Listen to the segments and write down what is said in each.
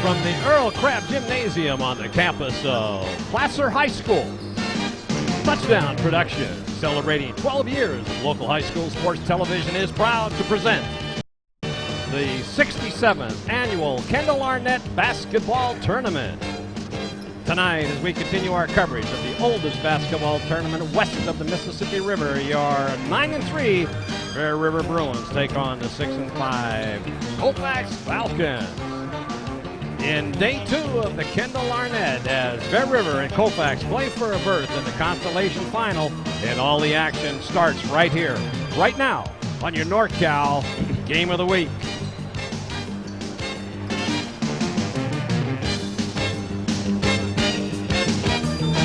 from the Earl Crabb Gymnasium on the campus of Placer High School. Touchdown Productions, celebrating 12 years of local high school sports television, is proud to present the 67th Annual Kendall Arnett Basketball Tournament. Tonight, as we continue our coverage of the oldest basketball tournament west of the Mississippi River, your 9-3 Bear River Bruins take on the 6-5 Colfax Falcons. In day 2 of the Kendall Arnett, as Bear River and Colfax play for a berth in the Consolation Final, and all the action starts right here, right now, on your NorCal Game of the Week.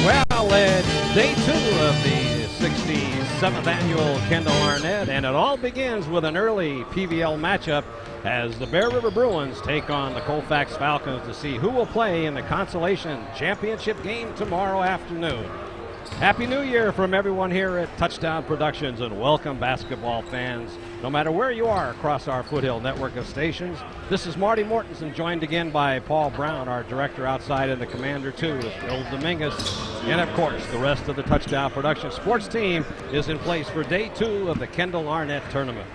Well, it's day 2 of the 67th Annual Kendall Arnett, and it all begins with an early PVL matchup as the Bear River Bruins take on the Colfax Falcons to see who will play in the Consolation Championship game tomorrow afternoon. Happy New Year from everyone here at Touchdown Productions, and welcome basketball fans, no matter where you are across our Foothill network of stations. This is Marty Mortensen, joined again by Paul Brown, our director outside, and the commander too, Bill Dominguez. And of course, the rest of the Touchdown Productions sports team is in place for day 2 of the Kendall Arnett tournament.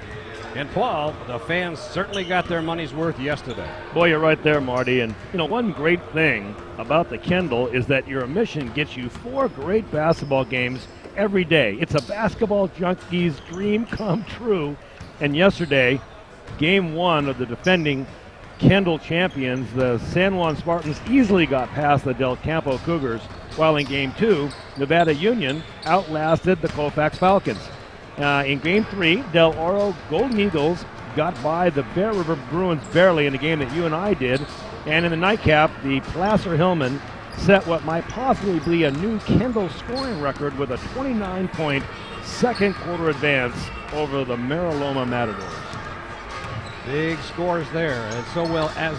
And Paul, the fans certainly got their money's worth yesterday. Boy, you're right there, Marty. And, you know, one great thing about the Kendall is that your admission gets you 4 great basketball games every day. It's a basketball junkie's dream come true. And yesterday, game 1 of the defending Kendall champions, the San Juan Spartans, easily got past the Del Campo Cougars, while in game 2, Nevada Union outlasted the Colfax Falcons. In game 3, Del Oro Golden Eagles got by the Bear River Bruins barely in a game that you and I did. And in the nightcap, the Placer Hillmen set what might possibly be a new Kendall scoring record with a 29-point second quarter advance over the Mariloma Matadors. Big scores there. And so, well, as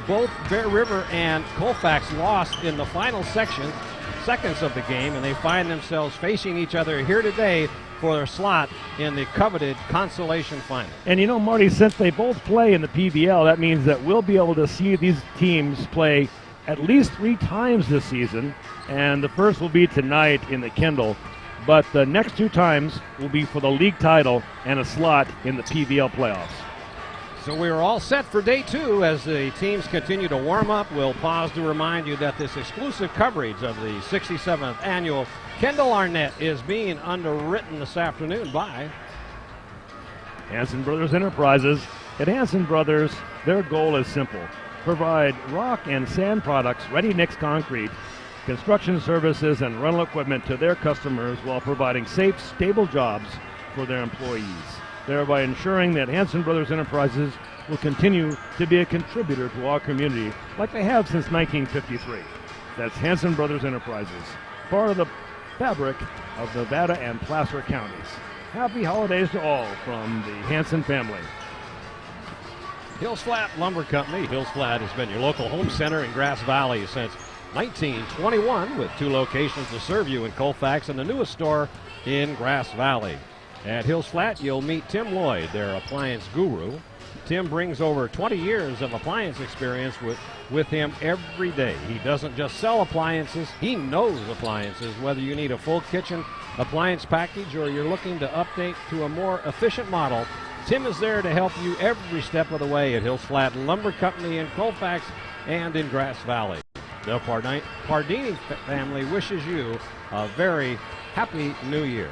both Bear River and Colfax lost in the final seconds of the game, and they find themselves facing each other here today for their slot in the coveted Consolation Final. And you know, Marty, since they both play in the PVL, that means that we'll be able to see these teams play at least 3 times this season, and the first will be tonight in the Kendall, but the next 2 times will be for the league title and a slot in the PVL playoffs. So we are all set for day 2 as the teams continue to warm up. We'll pause to remind you that this exclusive coverage of the 67th Annual Kendall Arnett is being underwritten this afternoon by Hanson Brothers Enterprises. At Hanson Brothers, their goal is simple: provide rock and sand products, ready-mix concrete, construction services, and rental equipment to their customers while providing safe, stable jobs for their employees, thereby ensuring that Hanson Brothers Enterprises will continue to be a contributor to our community like they have since 1953. That's Hanson Brothers Enterprises, part of the fabric of Nevada and Placer counties. Happy holidays to all from the Hanson family. Hills Flat Lumber Company. Hills Flat has been your local home center in Grass Valley since 1921, with 2 locations to serve you in Colfax and the newest store in Grass Valley. At Hills Flat, you'll meet Tim Lloyd, their appliance guru. Tim brings over 20 years of appliance experience with him every day. He doesn't just sell appliances, he knows appliances. Whether you need a full kitchen appliance package or you're looking to update to a more efficient model, Tim is there to help you every step of the way at Hills Flat Lumber Company in Colfax and in Grass Valley. The Pardini family wishes you a very happy New Year.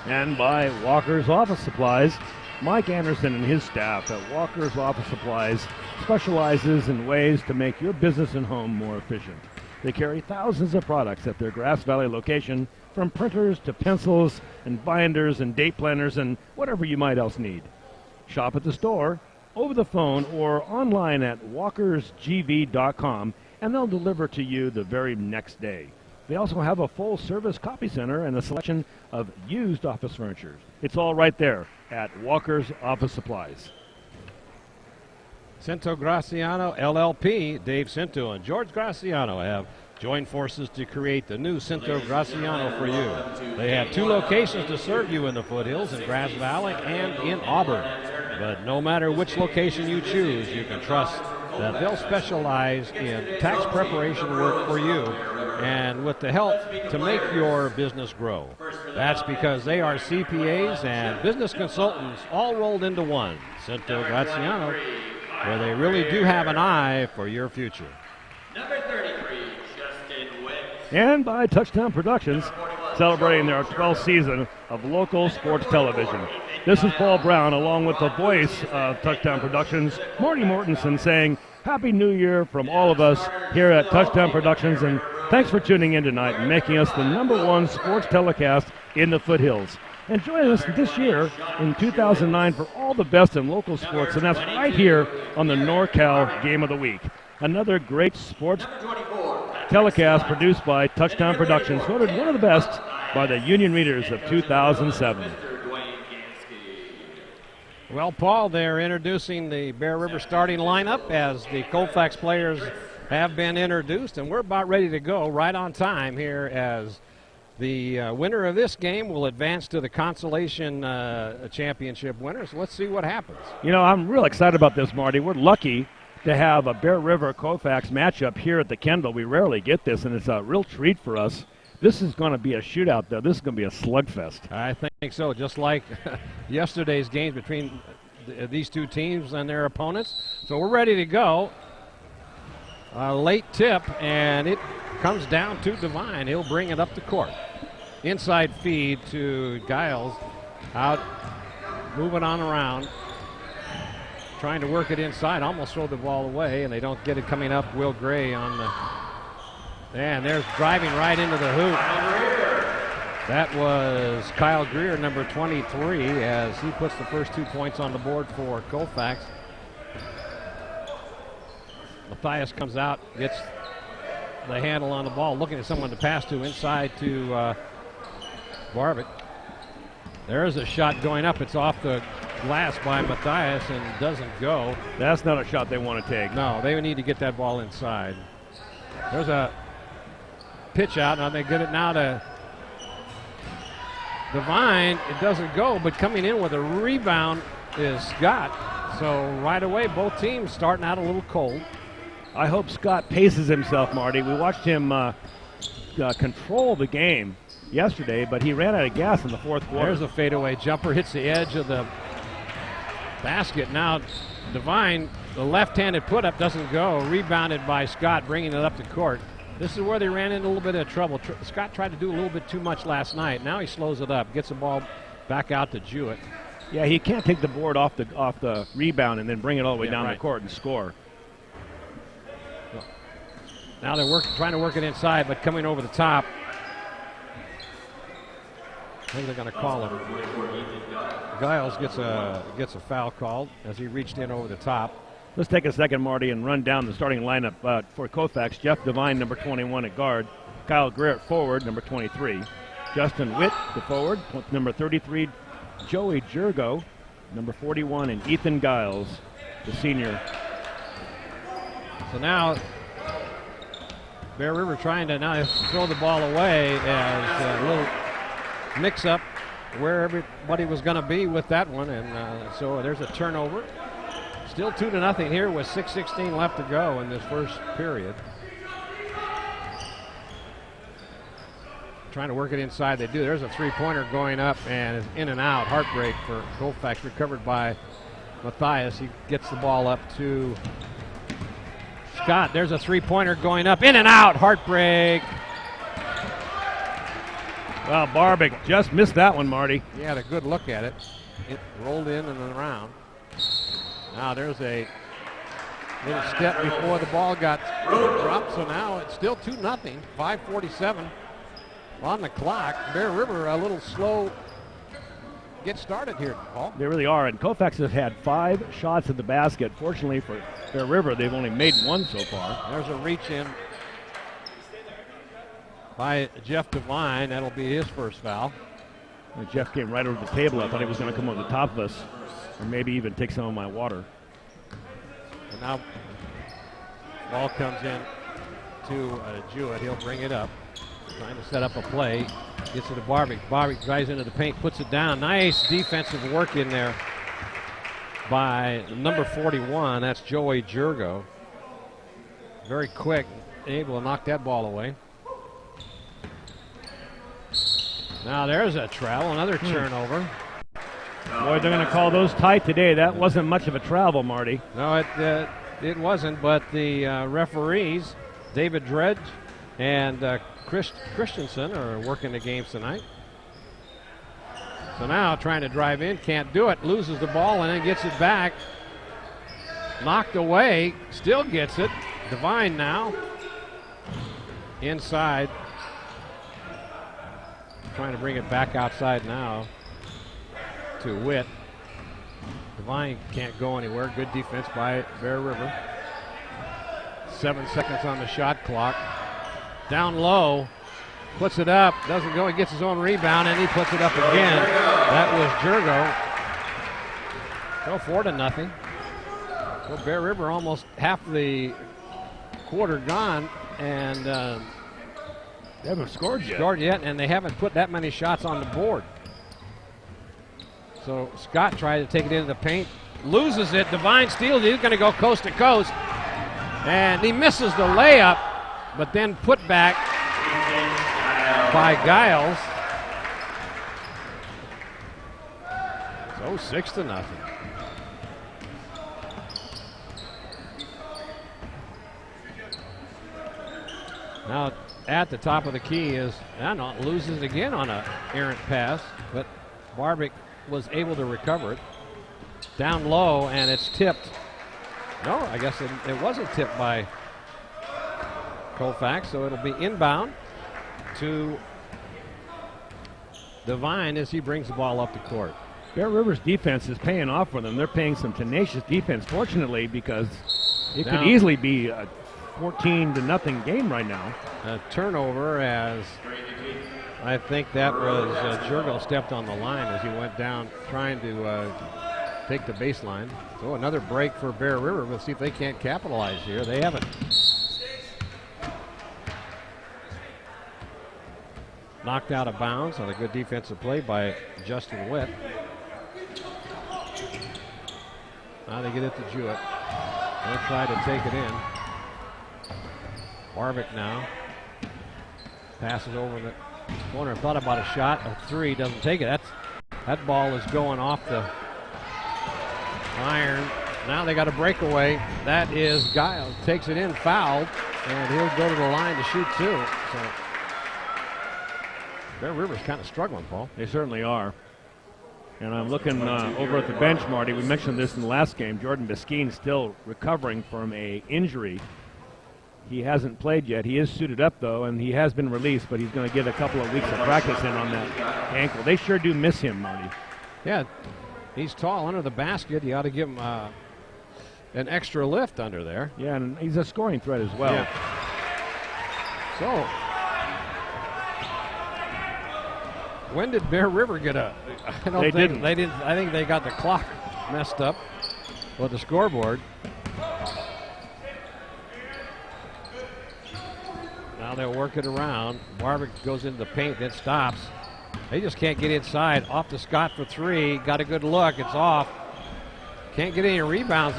And by Walker's Office Supplies. Mike Anderson and his staff at Walker's Office Supplies specializes in ways to make your business and home more efficient. They carry thousands of products at their Grass Valley location, from printers to pencils and binders and date planners and whatever you might else need. Shop at the store, over the phone, or online at walkersgv.com, and they'll deliver to you the very next day. They also have a full-service copy center and a selection of used office furniture. It's all right there at Walker's Office Supplies. Cinto Graciano LLP, Dave Cinto and George Graciano have joined forces to create the new Cinto Graciano for you. They have 2 locations to serve you in the foothills, in Grass Valley and in Auburn. But no matter which location you choose, you can trust that they'll specialize in tax preparation work for you and with the help to make your business grow. That's because they are CPAs and business consultants all rolled into one. Cento Graziano, where they really do have an eye for your future. Number 33, Justin Witt. And by Touchdown Productions, celebrating their 12th season of local sports television. This is Paul Brown, along with the voice of Touchdown Productions, Marty Mortensen, saying Happy New Year from all of us here at Touchdown Productions, and thanks for tuning in tonight and making us the #1 sports telecast in the foothills. And join us this year in 2009 for all the best in local sports, and that's right here on the NorCal Game of the Week. Another great sports telecast produced by Touchdown Productions, voted one of the best by the Union Readers of 2007. Well, Paul, they're introducing the Bear River starting lineup as the Colfax players have been introduced, and we're about ready to go right on time here as the winner of this game will advance to the Consolation Championship winners. Let's see what happens. You know, I'm real excited about this, Marty. We're lucky to have a Bear River Colfax matchup here at the Kendall. We rarely get this, and it's a real treat for us. This is going to be a shootout, though. This is going to be a slugfest. I think so, just like yesterday's games between these two teams and their opponents. So we're ready to go. A late tip, and it comes down to Devine. He'll bring it up the court. Inside feed to Guiles. Out, moving on around. Trying to work it inside, almost throw the ball away, and they don't get it coming up. Will Gray on the... And there's driving right into the hoop. That was Kyle Greer, number 23, as he puts the first 2 points on the board for Colfax. Matthias comes out, gets the handle on the ball, looking at someone to pass to inside to Barbic. There's a shot going up. It's off the glass by Matthias and doesn't go. That's not a shot they want to take. No, they need to get that ball inside. There's a pitch out. Now they get it now to Devine. It doesn't go, but coming in with a rebound is Scott. So right away, both teams starting out a little cold. I hope Scott paces himself, Marty. We watched him control the game yesterday, but he ran out of gas in the fourth quarter. There's a fadeaway jumper, hits the edge of the basket. Now Devine, the left-handed put-up doesn't go. Rebounded by Scott, bringing it up the court. This is where they ran into a little bit of trouble. Scott tried to do a little bit too much last night. Now he slows it up, gets the ball back out to Jewett. Yeah, he can't take the board off the rebound and then bring it all the way down the court and score. Now they're trying to work it inside, but coming over the top. I think they're going to call him. Giles gets a foul called as he reached in over the top. Let's take a second, Marty, and run down the starting lineup for Colfax. Jeff Devine, number 21 at guard. Kyle Greer at forward, number 23. Justin Witt, the forward, number 33. Joey Jurgo, number 41, and Ethan Guiles, the senior. So now Bear River trying to now throw the ball away as a little mix-up where everybody was going to be with that one, and so there's a turnover. Still 2-0 here with 6:16 left to go in this first period. Trying to work it inside, they do. There's a three-pointer going up and is in and out. Heartbreak for Colfax, recovered by Matthias. He gets the ball up to Scott. There's a three-pointer going up, in and out. Heartbreak. Well, Barbic just missed that one, Marty. He had a good look at it. It rolled in and around. Now there's a little step before the ball got dropped, so now it's still 2-0. 5:47 on the clock. Bear River a little slow get started here, Paul. They really are, and Colfax has had 5 shots at the basket. Fortunately for Bear River, they've only made 1 so far. There's a reach in by Jeff Devine. That'll be his first foul. And Jeff came right over the table. I thought he was going to come over the top of us, or maybe even take some of my water. And now ball comes in to Jewett. He'll bring it up. Trying to set up a play. Gets it to Barbic. Barbic drives into the paint, puts it down. Nice defensive work in there by number 41. That's Joey Jurgo. very quick, able to knock that ball away. Now there's a travel, another turnover. Boy, they're going to call those tight today. That wasn't much of a travel, Marty. No, it wasn't, but the referees, David Dredge and Christensen, are working the games tonight. So now trying to drive in, can't do it, loses the ball and then gets it back. Knocked away, still gets it. Devine now inside. Trying to bring it back outside now to Witt. Devine can't go anywhere. Good defense by Bear River. 7 seconds on the shot clock. Down low, puts it up, doesn't go, he gets his own rebound and he puts it up again. That was Jurgo. So 4-0. Well, Bear River almost half the quarter gone, and they haven't scored yet. And they haven't put that many shots on the board. So Scott tried to take it into the paint, loses it. Devine steals it. He's going to go coast to coast, and he misses the layup, but then put back by Guiles. So 6-0. Now at the top of the key is, loses it again on an errant pass, but Barbic was able to recover it. Down low, and it's tipped. No, I guess it wasn't tipped by Colfax, so it'll be inbound to Devine as he brings the ball up the court. Bear River's defense is paying off for them. They're paying some tenacious defense, fortunately, because it could easily be a 14-0 game right now. A turnover, as I think that was Jurgo stepped on the line as he went down trying to take the baseline. So another break for Bear River. We'll see if they can't capitalize here. They haven't. Knocked out of bounds on a good defensive play by Justin Witt. Now they get it to Jewett. They'll try to take it in. Barbic now passes over the corner. Thought about a shot, a three, doesn't take it. That ball is going off the iron. Now they got a breakaway. That is Guiles. Takes it in, fouled, and he'll go to the line to shoot two. So Bear River's kind of struggling, Paul. They certainly are. And I'm looking over at the bench, Marty. We mentioned this in the last game. Jordan Biskeen still recovering from an injury. He hasn't played yet. He is suited up, though, and he has been released, but he's going to get a couple of weeks of practice in on that ankle. They sure do miss him, Marty. Yeah, he's tall under the basket. You ought to give him an extra lift under there. Yeah, and he's a scoring threat as well. Yeah. So, when did Bear River get a? They didn't. I think they got the clock messed up with the scoreboard. Now they'll work it around. Barbic goes into the paint, then stops. They just can't get inside. Off to Scott for three. Got a good look. It's off. Can't get any rebounds.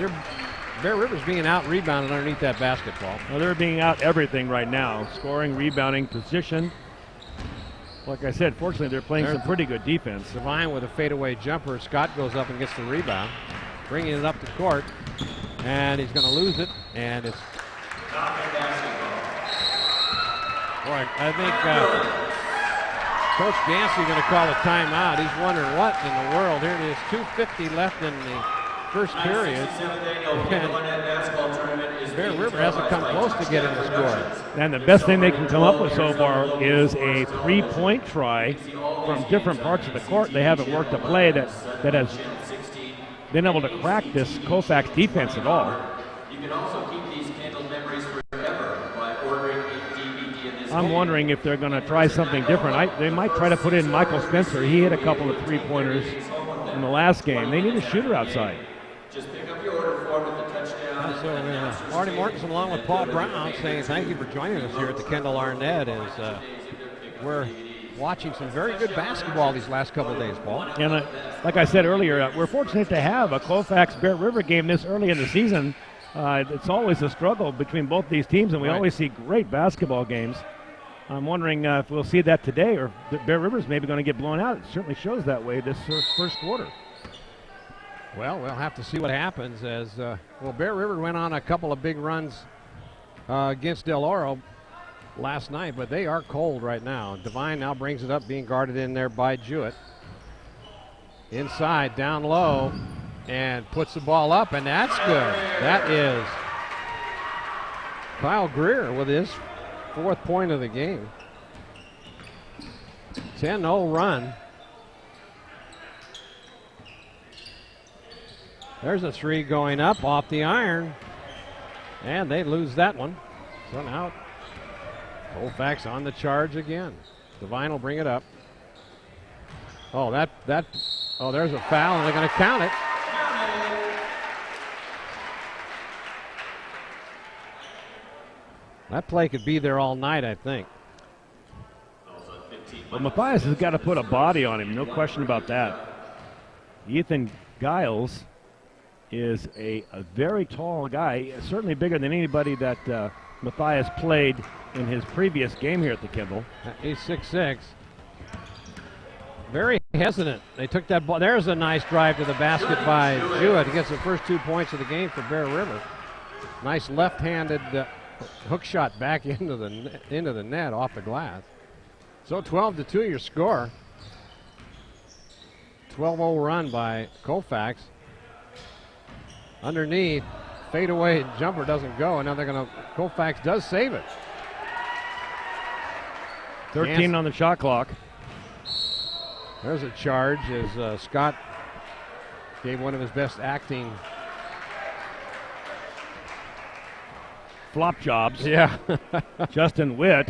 Bear River's being out rebounded underneath that basketball. Well, they're being out everything right now. Scoring, rebounding, position. Like I said, fortunately, they're playing some pretty good defense. Devine with a fadeaway jumper. Scott goes up and gets the rebound. Bringing it up the court. And he's going to lose it. And it's... Boy, I think Coach Gansey going to call a timeout. He's wondering what in the world. Here it is, 2:50 left in the first period. And Bear River hasn't come close to getting the score. And the best thing they can come up with so far is a three-point try from different parts of the court. They haven't worked a play that has been able to crack this Colfax defense at all. You can also keep these candled memories forever by ordering a DVD in this I'm wondering if they're going to try something different. They might try to put in Michael Spencer. He hit a couple of three-pointers in the last game. They need a shooter outside. Just pick up your order form at the touchdown. So Marty Mortensen along with Paul Brown saying thank you for joining us here at the Kendall Arnett as we're watching some very good basketball these last couple of days, Paul. And like I said earlier, we're fortunate to have a Colfax Bear River game this early in the season. It's always a struggle between both these teams, and we always see great basketball games. I'm wondering if we'll see that today, or if Bear River's maybe going to get blown out. It certainly shows that way this first quarter. Well, we'll have to see what happens as, Bear River went on a couple of big runs against Del Oro last night, but they are cold right now. Devine now brings it up, being guarded in there by Jewett. Inside, down low, and puts the ball up, and that's good. That is Kyle Greer with his 4th point of the game. 10-0 run. There's a 3 going up off the iron, and they lose that one. So now Colfax on the charge again. Devine will bring it up. Oh, there's a foul, and they're going to count it. That play could be there all night, I think. Well, Matthias has got to put a body on him, no question about that. Ethan Guiles is a very tall guy, certainly bigger than anybody that Matthias played in his previous game here at the Kendall. He's 6'6". Very hesitant. They took that ball. There's a nice drive to the basket by Jewett. He gets the first 2 points of the game for Bear River. Nice left-handed hook shot back into the net off the glass. So 12-2 your score. 12-0 run by Colfax. Underneath, fadeaway jumper doesn't go, and now Colfax does save it. 13 on the shot clock. There's a charge as Scott gave one of his best acting flop jobs. Yeah. Justin Witt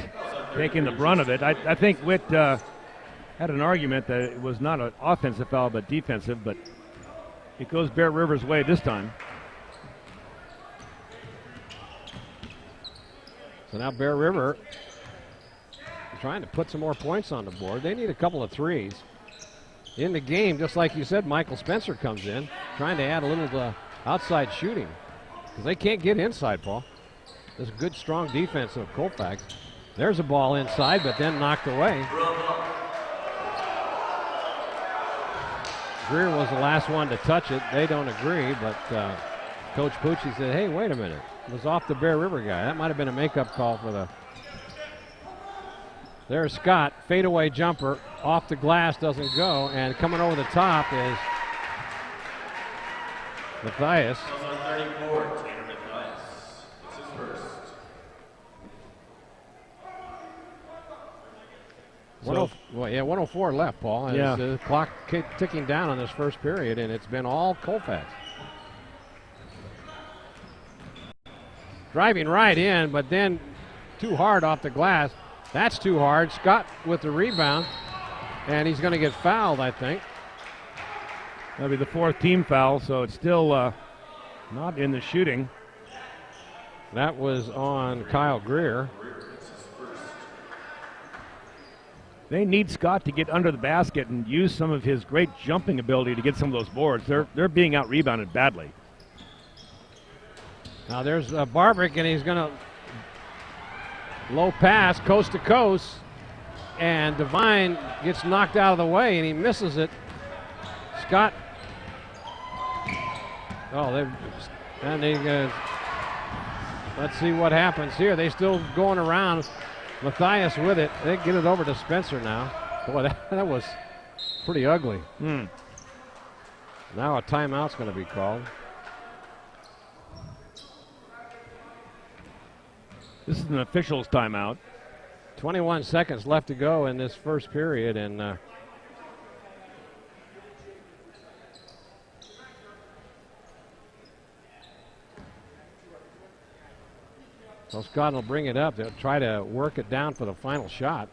taking the brunt of it. I think Witt had an argument that it was not an offensive foul but defensive, but it goes Bear River's way this time. So now Bear River trying to put some more points on the board. They need a couple of threes. In the game, just like you said, Michael Spencer comes in, trying to add a little outside shooting. Because they can't get inside, Paul. There's a good, strong defense of Colfax. There's a ball inside, but then knocked away. Greer was the last one to touch it. They don't agree, but Coach Pucci said, hey, wait a minute. It was off the Bear River guy. That might have been a makeup call for the... There's Scott, fadeaway jumper, off the glass, doesn't go, and coming over the top is Matthias. 34, Tanner Matthias. It's his first. 104 left, Paul. And yeah. The clock ticking down on this first period, and it's been all Colfax. Driving right in, but then too hard off the glass. That's too hard. Scott with the rebound, and he's going to get fouled, I think. That'll be the 4th team foul, so it's still not in the shooting. That was on Kyle Greer. They need Scott to get under the basket and use some of his great jumping ability to get some of those boards. They're being out-rebounded badly. Now there's Barbrick, and he's going to low pass, coast to coast, and Devine gets knocked out of the way, and he misses it. Scott. Let's see what happens here. They still going around. Matthias with it. They get it over to Spencer now. Boy, that was pretty ugly. Now a timeout's going to be called. This is an official's timeout. 21 seconds left to go in this first period, and so Scott will bring it up. They'll try to work it down for the final shot.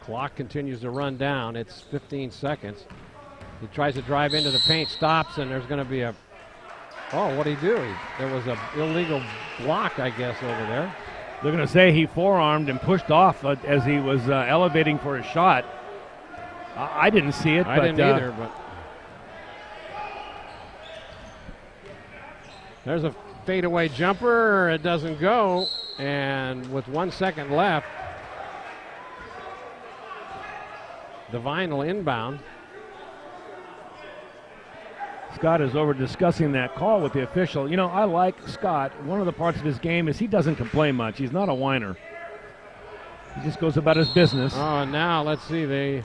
Clock continues to run down. It's 15 seconds. He tries to drive into the paint, stops, and there's going to be a... Oh, what did he do? There was an illegal block, I guess, over there. They're going to say he forearmed and pushed off as he was elevating for his shot. I didn't see it. I didn't either, but... There's a fadeaway jumper. It doesn't go. And with 1 second left, Devine will inbound. Scott is over discussing that call with the official. You know, I like Scott. One of the parts of his game is he doesn't complain much. He's not a whiner. He just goes about his business. Oh, and now let's see. They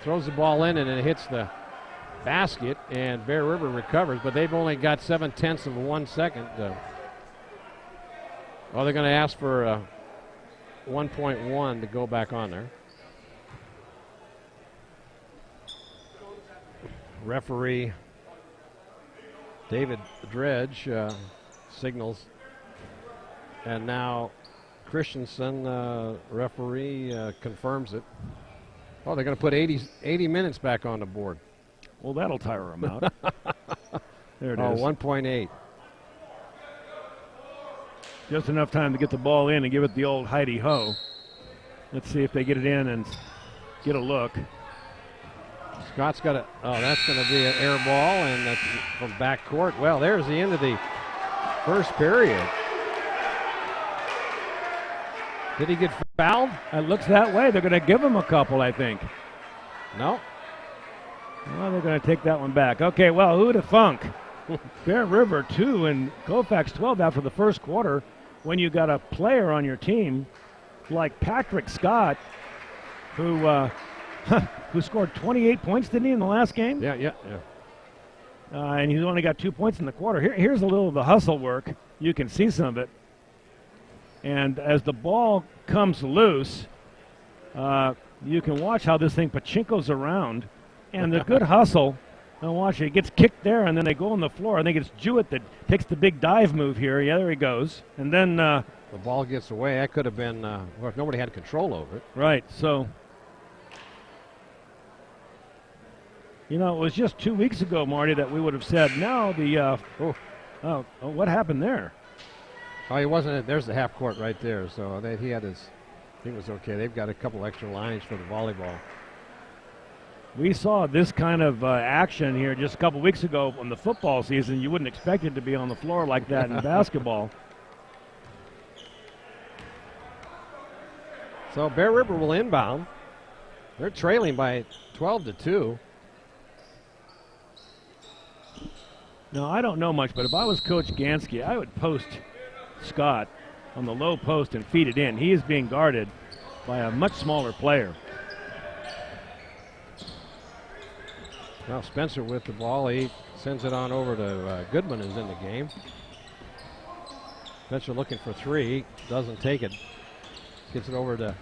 throws the ball in and it hits the basket, and Bear River recovers, but they've only got 7/10 of 1 second. Oh, they're going to ask for 1.1 to go back on there. Referee David Dredge signals, and now Christensen, referee, confirms it. Oh, they're going to put 80 minutes back on the board. Well, that'll tire him out. There it is. 1.8. Just enough time to get the ball in and give it the old Heidi-ho. Let's see if they get it in and get a look. Scott's got it. Oh, that's going to be an air ball, and that's from back court. Well, there's the end of the first period. Did he get fouled? It looks that way. They're going to give him a couple, I think. No. Well, they're going to take that one back. Okay, well, who'd have thunk? Bear River 2 and Colfax 12 after the first quarter, when you got a player on your team like Patrick Scott, who scored 28 points, didn't he, in the last game? Yeah. And he's only got 2 points in the quarter. Here's a little of the hustle work. You can see some of it. And as the ball comes loose, you can watch how this thing pachinkos around. And the good hustle, and watch it gets kicked there, and then they go on the floor. I think it's Jewett that takes the big dive move here. Yeah, there he goes. And then the ball gets away. That could have been, well, if nobody had control over it. Right, so, you know, it was just 2 weeks ago, Marty, that we would have said, now the, what happened there? Oh, he wasn't. There's the half court right there. So he had his. He was okay. They've got a couple extra lines for the volleyball. We saw this kind of action here just a couple weeks ago in the football season. You wouldn't expect it to be on the floor like that in basketball. So Bear River will inbound. They're trailing by 12-2. Now, I don't know much, but if I was Coach Gansky, I would post Scott on the low post and feed it in. He is being guarded by a much smaller player. Now Spencer with the ball. He sends it on over to Goodman, who's in the game. Spencer looking for three. Doesn't take it. Gets it over to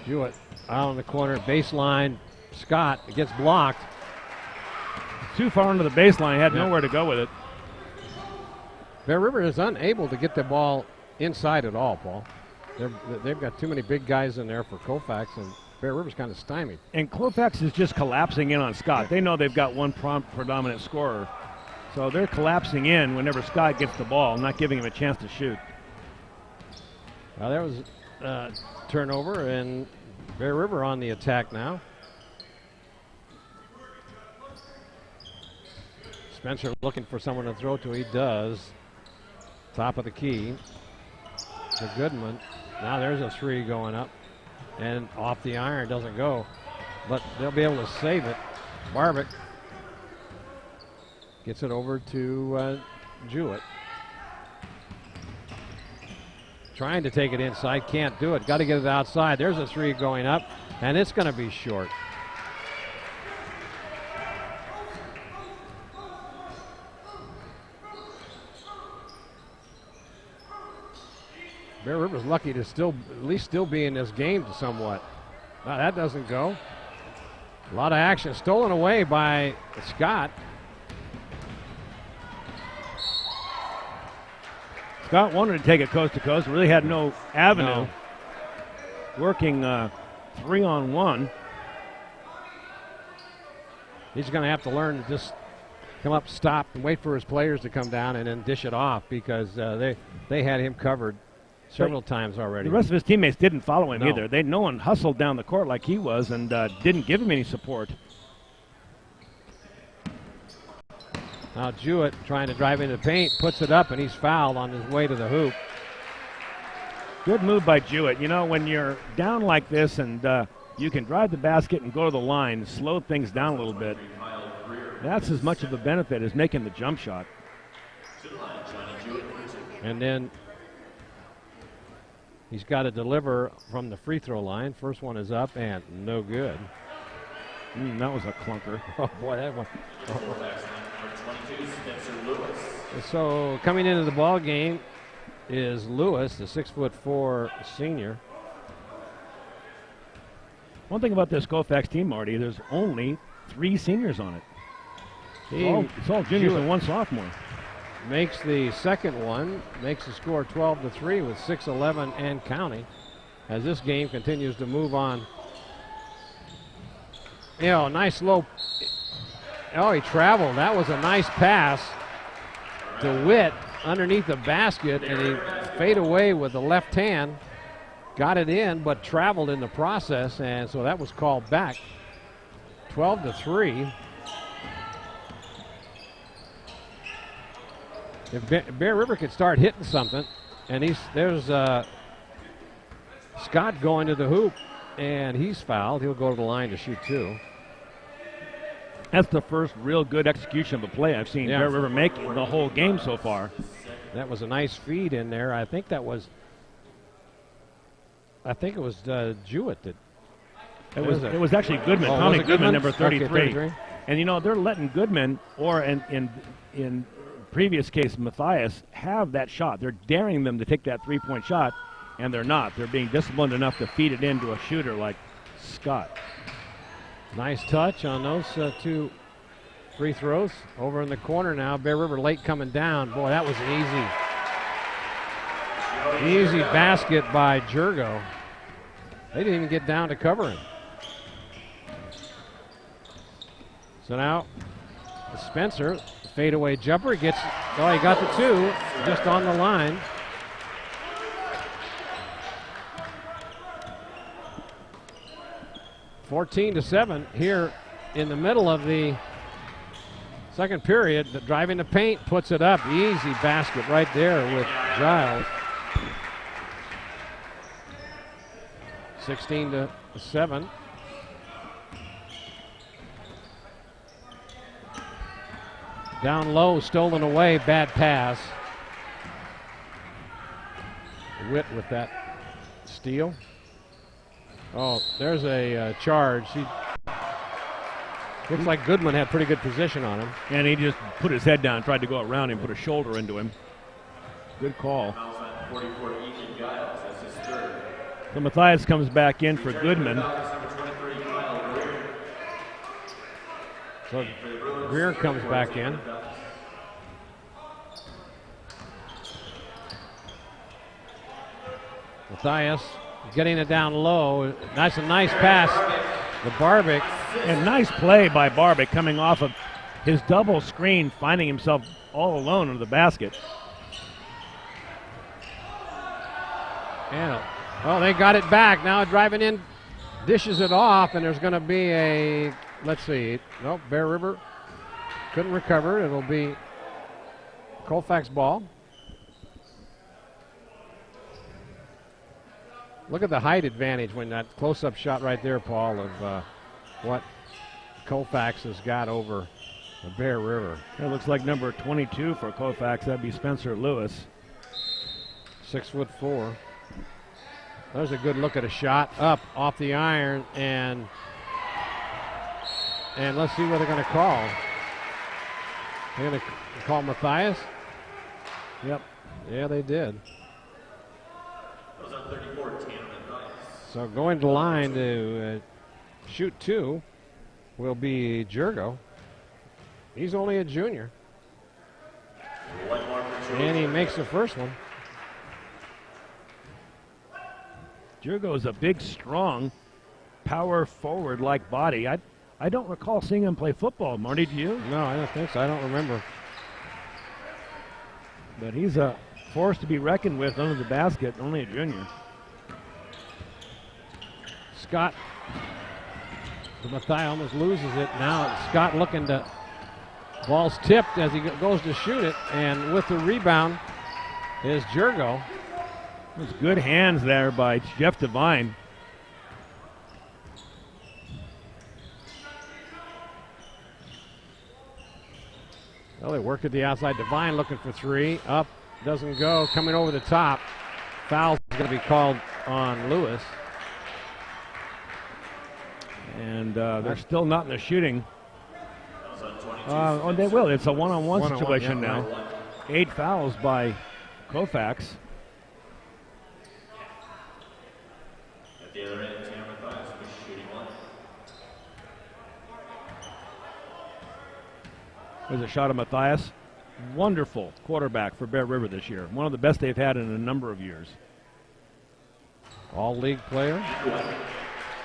Jewett. Out on the corner. Baseline. Scott. It gets blocked. Too far into the baseline. Had nowhere to go with it. Bear River is unable to get the ball inside at all, Paul. They've got too many big guys in there for Colfax, and Bear River's kind of stymied. And Colfax is just collapsing in on Scott. They know they've got one predominant scorer. So they're collapsing in whenever Scott gets the ball, not giving him a chance to shoot. Well, there was a turnover, and Bear River on the attack now. Spencer looking for someone to throw to. He does. Top of the key to Goodman. Now there's a three going up. And off the iron, doesn't go. But they'll be able to save it. Barbic gets it over to Jewett. Trying to take it inside, can't do it. Got to get it outside. There's a three going up, and it's going to be short. Bear River's lucky to at least still be in this game somewhat. Now that doesn't go. A lot of action stolen away by Scott. Scott wanted to take it coast to coast, really had no avenue. No. Working 3-on-1. He's going to have to learn to just come up, stop, and wait for his players to come down and then dish it off, because they had him covered several times already. The rest of his teammates didn't follow him either. No one hustled down the court like he was and didn't give him any support. Now Jewett trying to drive into the paint, puts it up, and he's fouled on his way to the hoop. Good move by Jewett. You know, when you're down like this and you can drive the basket and go to the line, slow things down a little bit, that's as much of a benefit as making the jump shot. And then he's got to deliver from the free throw line. First one is up and no good. That was a clunker. Oh, boy, that one. So coming into the ball game is Lewis, the 6'4" senior. One thing about this Colfax team, Marty, there's only 3 seniors on it. It's all juniors and 1 sophomore. Makes the second one, makes the score 12-3 with 6:11 and counting as this game continues to move on. You know, nice low. Oh, he traveled. That was a nice pass to Witt underneath the basket, and he fade away with the left hand. Got it in, but traveled in the process, and so that was called back. 12-3. If Bear River could start hitting something, and there's Scott going to the hoop, and he's fouled. He'll go to the line to shoot 2. That's the first real good execution of a play I've seen Bear River make the whole game so far. That was a nice feed in there. I think it was Jewett that. It was actually Goodman, Tommy Goodman, number 33. Okay, 33. And you know, they're letting Goodman, or in previous case Matthias, have that shot. They're daring them to take that 3-point shot, and they're not. They're being disciplined enough to feed it into a shooter like Scott. Nice touch on those 2 free throws. Over in the corner now, Bear River late coming down. Boy, that was an easy basket by Jurgo. They didn't even get down to cover him. So now Spencer, fadeaway jumper, he got the 2 just on the line. (14-7) here in the middle of the second period. The driving the paint, puts it up. Easy basket right there with Giles. 16-7. Down low, stolen away, bad pass. Witt with that steal. Oh, there's a charge. Looks like Goodman had pretty good position on him. And he just put his head down, tried to go around him, put a shoulder into him. Good call. So Matthias comes back in for Goodman. So Greer comes back in. Matthias getting it down low. That's a nice pass to Barbic. And nice play by Barbic coming off of his double screen, finding himself all alone in the basket. And they got it back. Now driving in, dishes it off, and there's going to be a, let's see, nope, Bear River couldn't recover. It'll be Colfax ball. Look at the height advantage when that close-up shot right there, Paul, of what Colfax has got over the Bear River. It looks like number 22 for Colfax. That'd be Spencer Lewis. 6'4". There's a good look at a shot up off the iron, and let's see what they're going to call. They're going to call Matthias? Yep. Yeah, they did. So going to the line to shoot 2 will be Jurgo. He's only a junior. And he makes the first one. Jurgo is a big, strong, power forward-like body. I don't recall seeing him play football. Marty, do you? No, I don't think so. I don't remember. But he's a force to be reckoned with under the basket, only a junior. Scott, Matthias almost loses it. Now Scott looking to Ball's tipped as he goes to shoot it, and with the rebound is Jurgo. There's good hands there by Jeff Devine. Well, they work at the outside. Devine looking for three. Up, doesn't go. Coming over the top. Foul's going to be called on Lewis. And they're still not in the shooting. They will. It's a one-on-one situation now. Right. 8 fouls by Colfax. At the other end, Cameron Mathias was shooting one. There's a shot of Mathias. Wonderful quarterback for Bear River this year. One of the best they've had in a number of years. All-league player.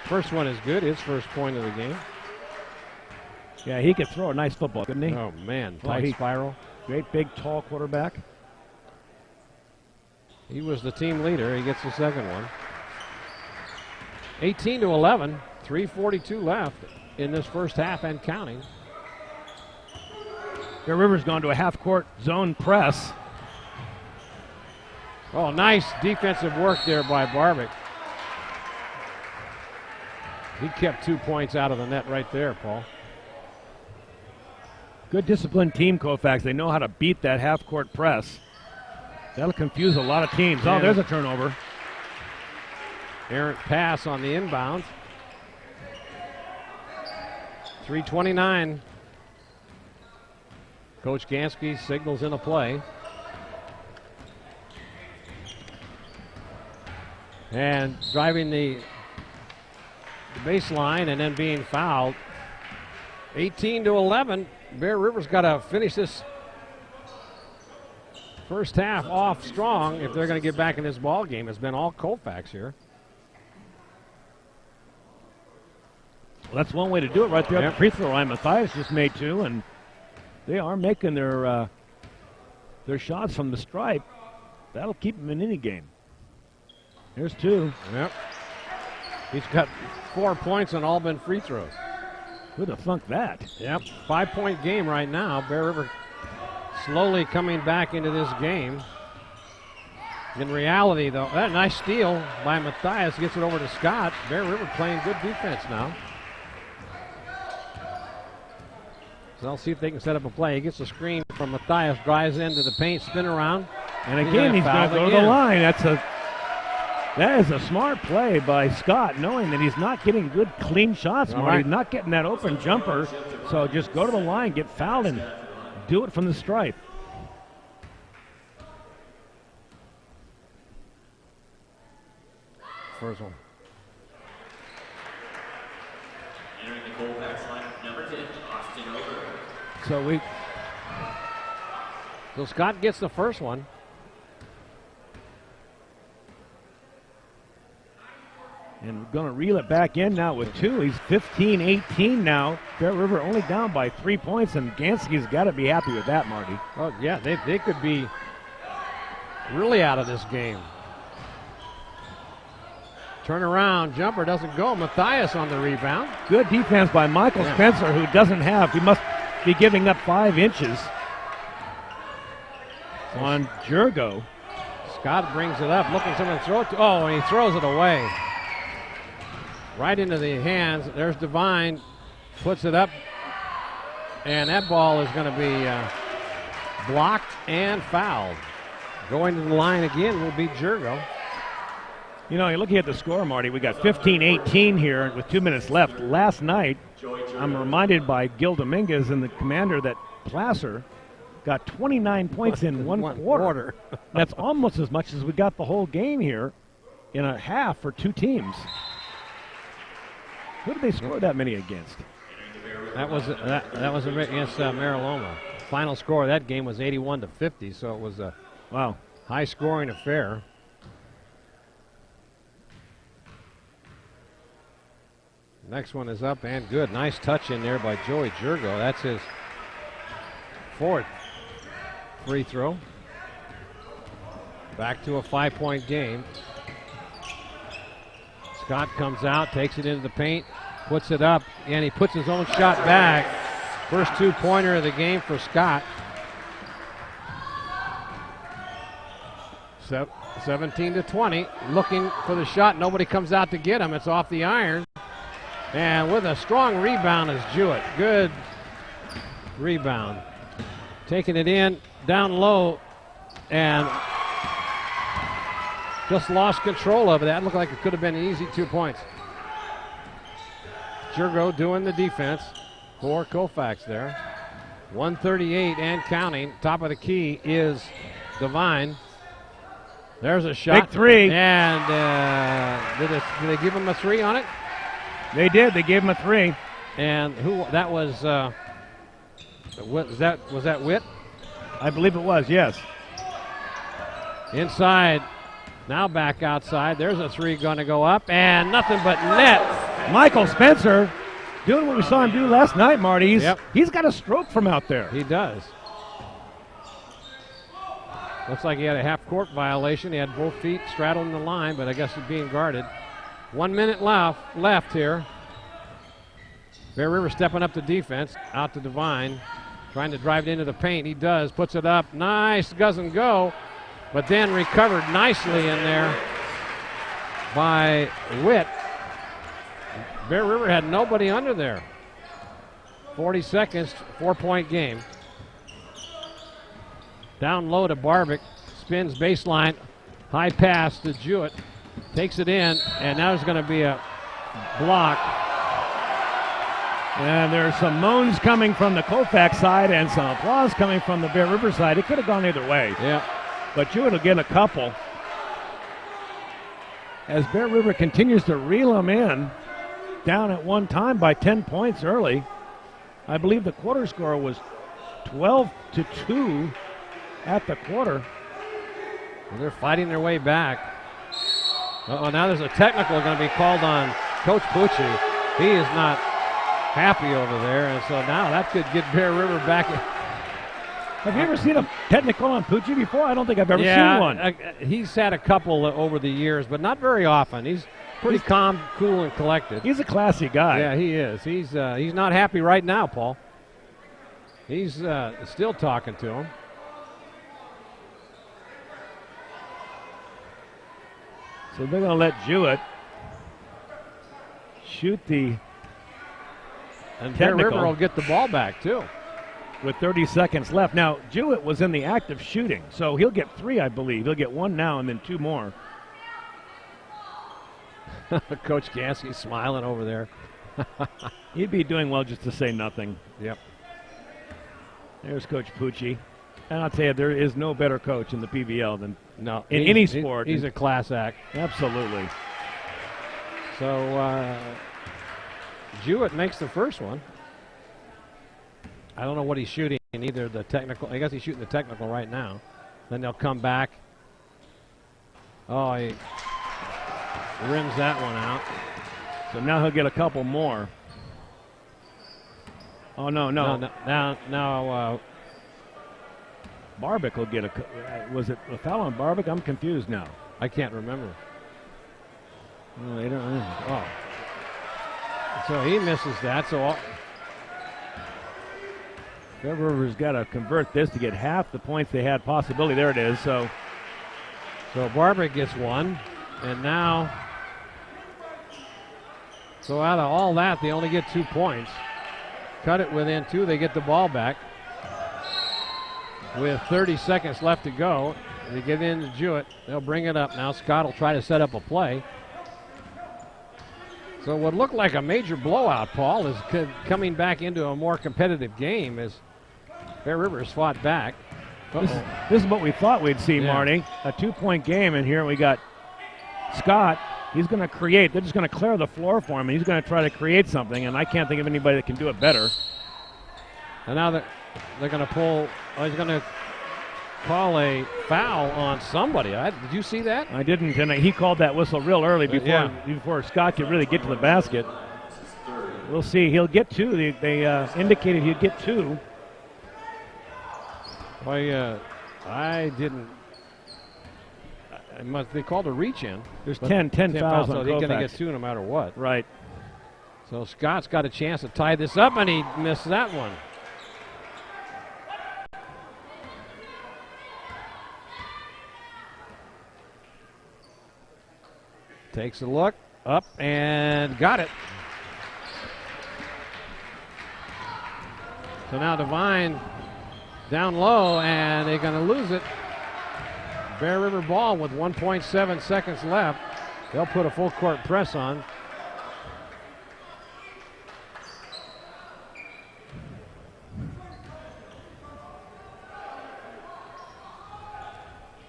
First one is good. His first point of the game. Yeah, he could throw a nice football, couldn't he? Oh, man. Tight spiral. Great, big, tall quarterback. He was the team leader. He gets the second one. 18-11. 3:42 left in this first half and counting. Bear River's gone to a half-court zone press. Oh, nice defensive work there by Barbic. He kept 2 points out of the net right there, Paul. Good disciplined team, Colfax. They know how to beat that half-court press. That'll confuse a lot of teams. Oh, there's a turnover. Errant pass on the inbound. 3:29. Coach Gansky signals in a play. And driving the baseline and then being fouled. 18-11. Bear River's got to finish this first half off strong if they're going to get back in this ball game. It's been all Colfax here. Well, that's one way to do it right there at the free throw line. Mathias just made 2, and they are making their shots from the stripe. That'll keep them in any game. There's 2. Yep. He's got 4 points and all been free throws. Who'd have thunk that? Yep. 5-point game right now. Bear River slowly coming back into this game. In reality, though, that nice steal by Mathias gets it over to Scott. Bear River playing good defense now. So I'll see if they can set up a play. He gets a screen from Mathias, drives into the paint, spin around. And again, he's going to go to the line. That is a smart play by Scott, knowing that he's not getting good, clean shots, Marty. Right. He's not getting that open jumper. So just go to the line, get fouled, and do it from the stripe. First one. Entering the Colfax line, number 10, Austin Over. So Scott gets the first one. And we're going to reel it back in now with 2. He's 15-18 now. Bear River only down by 3 points, and Gansky's got to be happy with that, Marty. Oh, yeah, they could be really out of this game. Turn around, jumper doesn't go. Mathias on the rebound. Good defense by Michael Spencer, who doesn't have, he must be giving up 5 inches on Jurgo. Scott brings it up, looking for someone to throw it to. Oh, and he throws it away. Right into the hands. There's Devine, puts it up, and that ball is going to be blocked and fouled. Going to the line again will be Jurgo. You know, you're looking at the score, Marty. We got 15-18 here with 2 minutes left. Last night, I'm reminded by Gil Dominguez and the commander that Placer got 29 points in one quarter. That's almost as much as we got the whole game here in a half for 2 teams. Who did they score that many against? That was against Mariloma. Final score of that game was 81-50, so it was a high-scoring affair. Next one is up and good. Nice touch in there by Joey Jurgo. That's his 4th free throw. Back to a 5-point game. Scott comes out, takes it into the paint, puts it up, and he puts his own shot back. First two-pointer of the game for Scott. 17-20. Looking for the shot. Nobody comes out to get him. It's off the iron. And with a strong rebound is Jewett. Good rebound. Taking it in, down low, and just lost control of it. That looked like it could have been an easy 2 points. Jurgo doing the defense for Colfax there. 138 and counting. Top of the key is Devine. There's a shot. Big three. And did they give him a three on it? They did. They gave him a three. And who that was? Was that Witt? I believe it was. Yes. Inside. Now back outside. There's a three going to go up, and nothing but net. Michael Spencer doing what we saw him do last night, Marty. Yep. He's got a stroke from out there. He does. Looks like he had a half-court violation. He had both feet straddling the line, but I guess he's being guarded. 1 minute left here. Bear River stepping up the defense. Out to Devine. Trying to drive it into the paint. He does. Puts it up. Nice. Doesn't go. But then recovered nicely in there by Witt. Bear River had nobody under there. 40 seconds, 4-point game. Down low to Barbic. Spins baseline. High pass to Jewett. Takes it in, and now there's going to be a block. And there's some moans coming from the Colfax side and some applause coming from the Bear River side. It could have gone either way. Yeah. But Jewett will get a couple. As Bear River continues to reel them in, down at one time by 10 points early. I believe the quarter score was 12-2 at the quarter. Well, they're fighting their way back. Uh-oh, now there's a technical going to be called on Coach Pucci. He is not happy over there, and so now that could get Bear River back. Have you ever seen a technical on Pucci before? I don't think I've ever seen one. He's had a couple over the years, but not very often. He's pretty calm, cool, and collected. He's a classy guy. Yeah, he is. He's not happy right now, Paul. He's still talking to him. So they're going to let Jewett shoot the and Bear River will get the ball back, too. With 30 seconds left. Now, Jewett was in the act of shooting, so he'll get three, I believe. He'll get one now and then two more. Coach Gansky's smiling over there. He'd be doing well just to say nothing. Yep. There's Coach Pucci. And I'll tell you, there is no better coach in the PBL than in any sport. He's a class act. Absolutely. So Jewett makes the first one. I don't know what he's shooting, either the technical. I guess he's shooting the technical right now. Then they'll come back. Oh, he rims that one out. So now he'll get a couple more. Oh, no. Now Barbic will get a. Was it a foul on Barbic? I'm confused now. I can't remember. No, they don't. Oh. So he misses that. So Bear River's got to convert this to get half the points they had possibility. There it is. So Barbic gets one, and now. So out of all that, they only get 2 points. Cut it within two. They get the ball back. With 30 seconds left to go, they get into Jewett. They'll bring it up now. Scott will try to set up a play. So what looked like a major blowout, Paul, is coming back into a more competitive game as Bear River has fought back. This is what we thought we'd see, Marty. A 2-point game, and here we got Scott. He's going to create. They're just going to clear the floor for him, and he's going to try to create something, and I can't think of anybody that can do it better. And now they're going to pull. He's going to call a foul on somebody. Did you see that? I didn't, and he called that whistle real early before Scott could really get to the basket. We'll see. He'll get two. They indicated he'd get two. Well, I didn't. They called a reach in. There's 10 fouls on so he's going to get two no matter what. Right. So Scott's got a chance to tie this up, and he missed that one. Takes a look, up, and got it. So now Devine down low, and they're going to lose it. Bear River ball with 1.7 seconds left. They'll put a full court press on.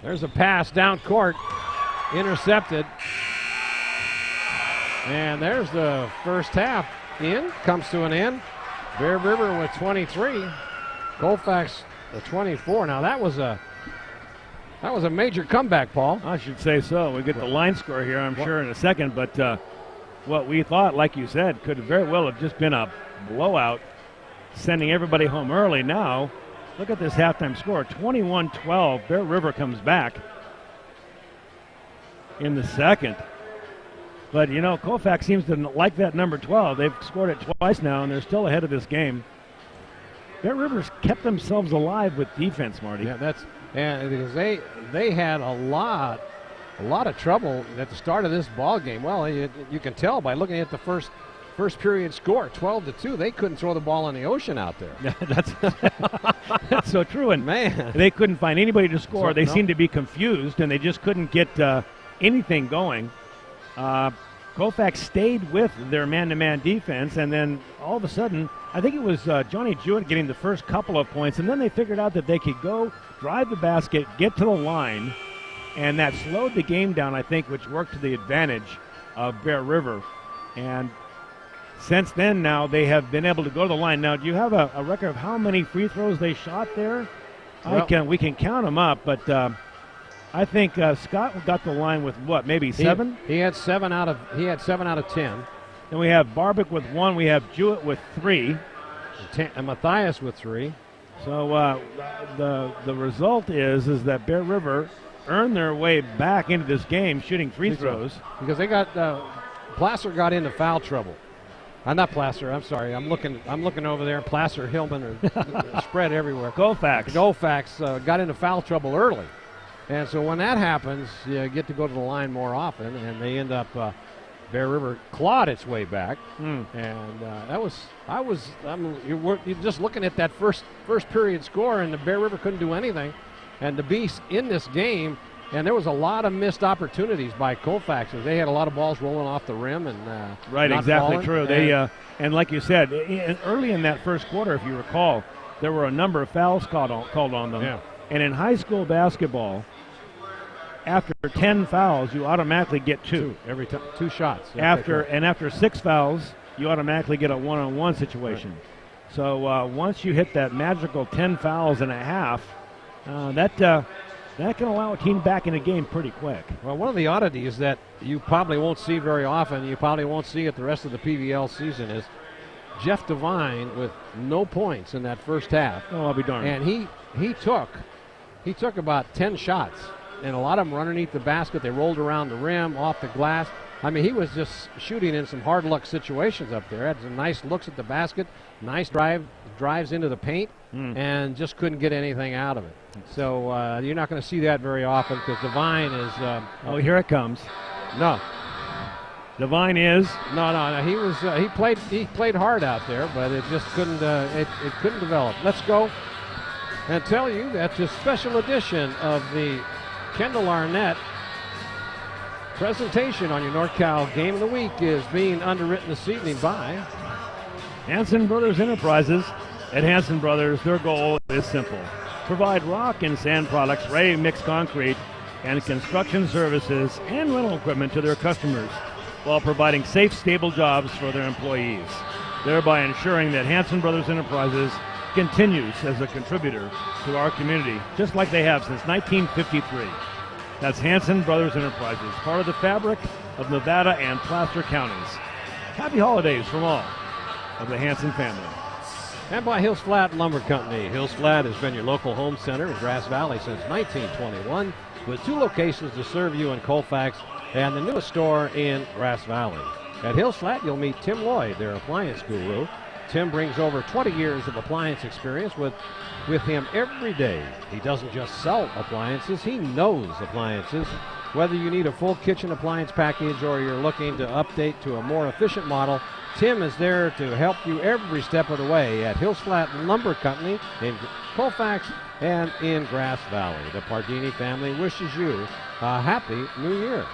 There's a pass down court, intercepted. And there's the first half comes to an end. Bear River with 23, Colfax the 24. Now that was a major comeback, Paul. I should say so. We get the line score here, I'm sure, in a second. But what we thought, like you said, could very well have just been a blowout, sending everybody home early. Now, look at this halftime score, 21-12. Bear River comes back in the second. But, you know, Colfax seems to like that number 12. They've scored it twice now, and they're still ahead of this game. Bear River's kept themselves alive with defense, Marty. Yeah, because they had a lot of trouble at the start of this ball game. Well, you can tell by looking at the first period score, 12-2. They couldn't throw the ball in the ocean out there. Yeah, that's so true. And man, they couldn't find anybody to score. They seemed to be confused, and they just couldn't get anything going. Colfax stayed with their man-to-man defense, and then all of a sudden, I think it was Johnny Jewett getting the first couple of points, and then they figured out that they could go drive the basket, get to the line, and that slowed the game down, I think, which worked to the advantage of Bear River. And since then, now they have been able to go to the line. Now, do you have a record of how many free throws they shot there? Well, we can count them up, but I think Scott got the line with what, maybe 7? He had 7 out of 10. Then we have Barbic with 1. We have Jewett with 3. And Matthias with 3. So the result is that Bear River earned their way back into this game shooting free throws. Because they got Placer got into foul trouble. Not Placer, I'm sorry. I'm looking over there. Placer, Hillman are spread everywhere. Colfax got into foul trouble early. And so when that happens, you get to go to the line more often, and they end up Bear River clawed its way back, and you're just looking at that first period score, and the Bear River couldn't do anything, and to be in this game, and there was a lot of missed opportunities by Colfax. They had a lot of balls rolling off the rim and right, not exactly falling. True. They and like you said, early in that first quarter, if you recall, there were a number of fouls called on them. Yeah. And in high school basketball, after 10 fouls, you automatically get 2 every time, 2 shots. After 6 fouls, you automatically get a one-on-one situation. Right. So once you hit that magical 10 fouls and a half, that can allow a team back in a game pretty quick. Well, one of the oddities that you probably won't see very often, you probably won't see it the rest of the PBL season, is Jeff Devine with no points in that first half. Oh, I'll be darned. And he took about 10 shots. And a lot of them were underneath the basket. They rolled around the rim, off the glass. I mean, he was just shooting in some hard luck situations up there. Had some nice looks at the basket, nice drives into the paint, and just couldn't get anything out of it. So you're not going to see that very often because Devine is. Oh, here it comes. No. Devine is. No. He played hard out there, but it just couldn't. It couldn't develop. Let's go and tell you that the special edition of the Kendall Arnett presentation on your NorCal Game of the Week is being underwritten this evening by Hanson Brothers Enterprises. At Hanson Brothers, their goal is simple. Provide rock and sand products, ready-mix concrete, and construction services and rental equipment to their customers while providing safe, stable jobs for their employees, thereby ensuring that Hanson Brothers Enterprises continues as a contributor to our community, just like they have since 1953. That's Hanson Brothers Enterprises, part of the fabric of Nevada and Placer counties. Happy holidays from all of the Hanson family. And by Hills Flat Lumber Company. Hills Flat has been your local home center in Grass Valley since 1921, with 2 locations to serve you in Colfax and the newest store in Grass Valley. At Hills Flat, you'll meet Tim Lloyd, their appliance guru. Tim brings over 20 years of appliance experience with him every day. He doesn't just sell appliances, he knows appliances. Whether you need a full kitchen appliance package or you're looking to update to a more efficient model, Tim is there to help you every step of the way at Hills Flat Lumber Company in Colfax and in Grass Valley. The Pardini family wishes you a happy new year.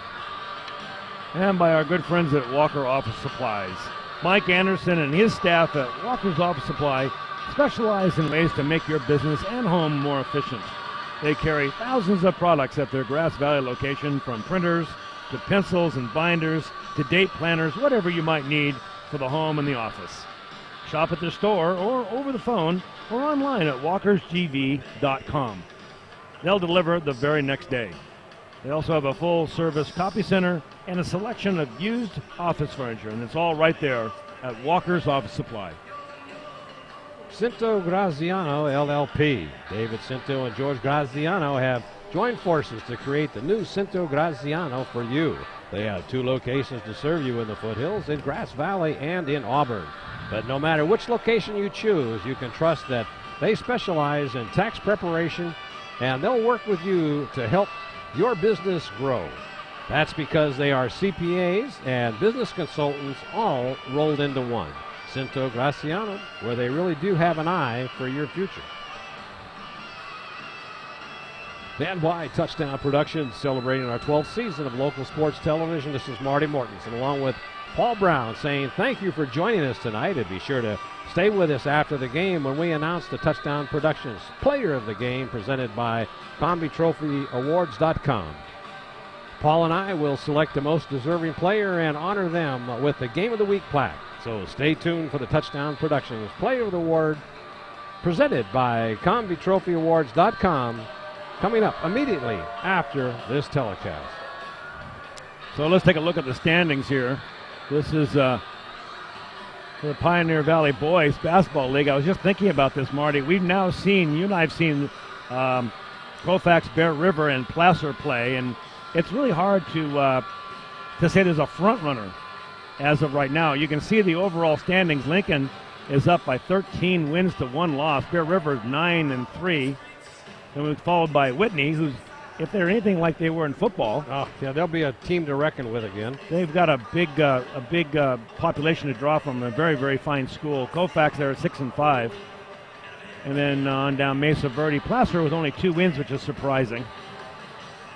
And by our good friends at Walker Office Supplies. Mike Anderson and his staff at Walker's Office Supply specialize in ways to make your business and home more efficient. They carry thousands of products at their Grass Valley location, from printers to pencils and binders to date planners, whatever you might need for the home and the office. Shop at their store or over the phone or online at walkersgv.com. They'll deliver the very next day. They also have a full-service copy center and a selection of used office furniture, and it's all right there at Walker's Office Supply. Cinto Graziano LLP. David Cinto and George Graziano have joined forces to create the new Cinto Graziano for you. They have 2 locations to serve you in the foothills, in Grass Valley and in Auburn. But no matter which location you choose, you can trust that they specialize in tax preparation, and they'll work with you to help your business grow. That's because they are CPAs and business consultants all rolled into one. Cinto Graziano, where they really do have an eye for your future. Dan Bly, Touchdown Productions, celebrating our 12th season of local sports television. This is Marty Mortensen, along with Paul Brown, saying thank you for joining us tonight, and be sure to stay with us after the game when we announce the Touchdown Productions Player of the Game, presented by CombiTrophyAwards.com. Paul and I will select the most deserving player and honor them with the Game of the Week plaque. So stay tuned for the Touchdown Productions Player of the Award, presented by CombiTrophyAwards.com, coming up immediately after this telecast. So let's take a look at the standings here. This is for the Pioneer Valley Boys Basketball League. I was just thinking about this, Marty. We've now seen, you and I have seen Colfax, Bear River, and Placer play, and it's really hard to say there's a front runner as of right now. You can see the overall standings. Lincoln is up by 13 wins to 1 loss. Bear River is 9-3. And we're followed by Whitney, who's, if they're anything like they were in football, they'll be a team to reckon with again. They've got a big population to draw from. A very, very fine school. Colfax, they're at 6-5. And then on down Mesa Verde. Placer with only 2 wins, which is surprising.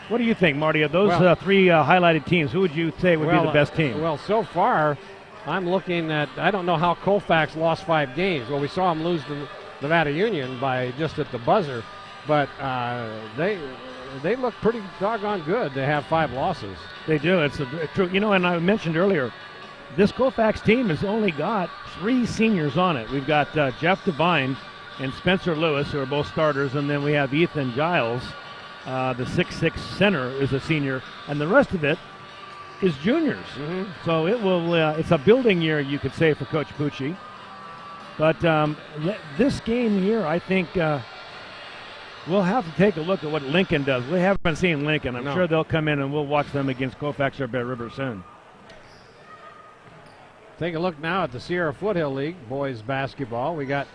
What do you think, Marty? Of those 3 highlighted teams, who would you say would be the best team? Well, so far, I'm looking at, I don't know how Colfax lost 5 games. Well, we saw them lose to Nevada Union by just at the buzzer, but they look pretty doggone good to have 5 losses. They do. It's true. You know, and I mentioned earlier, this Colfax team has only got 3 seniors on it. We've got Jeff Devine and Spencer Lewis, who are both starters, and then we have Ethan Guiles. The 6'6" center is a senior, and the rest of it is juniors. Mm-hmm. So it will. It's a building year, you could say, for Coach Pucci. But this game here, I think we'll have to take a look at what Lincoln does. We haven't seen Lincoln. I'm sure they'll come in and we'll watch them against Colfax or Bear River soon. Take a look now at the Sierra Foothill League boys basketball. We got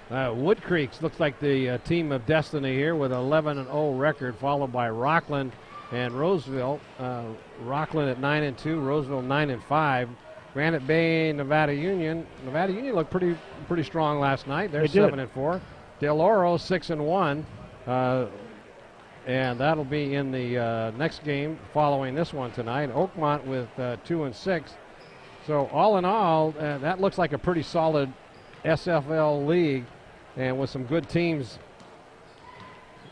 Wood Creeks, looks like the team of destiny here with an 11-0 record, followed by Rockland and Roseville. Rockland at 9-2, Roseville 9-5. Granite Bay, Nevada Union. Nevada Union looked pretty strong last night. They're 7-4. Del Oro 6-1, and that'll be in the next game following this one tonight. Oakmont with 2-6. So all in all, that looks like a pretty solid SFL league, and with some good teams.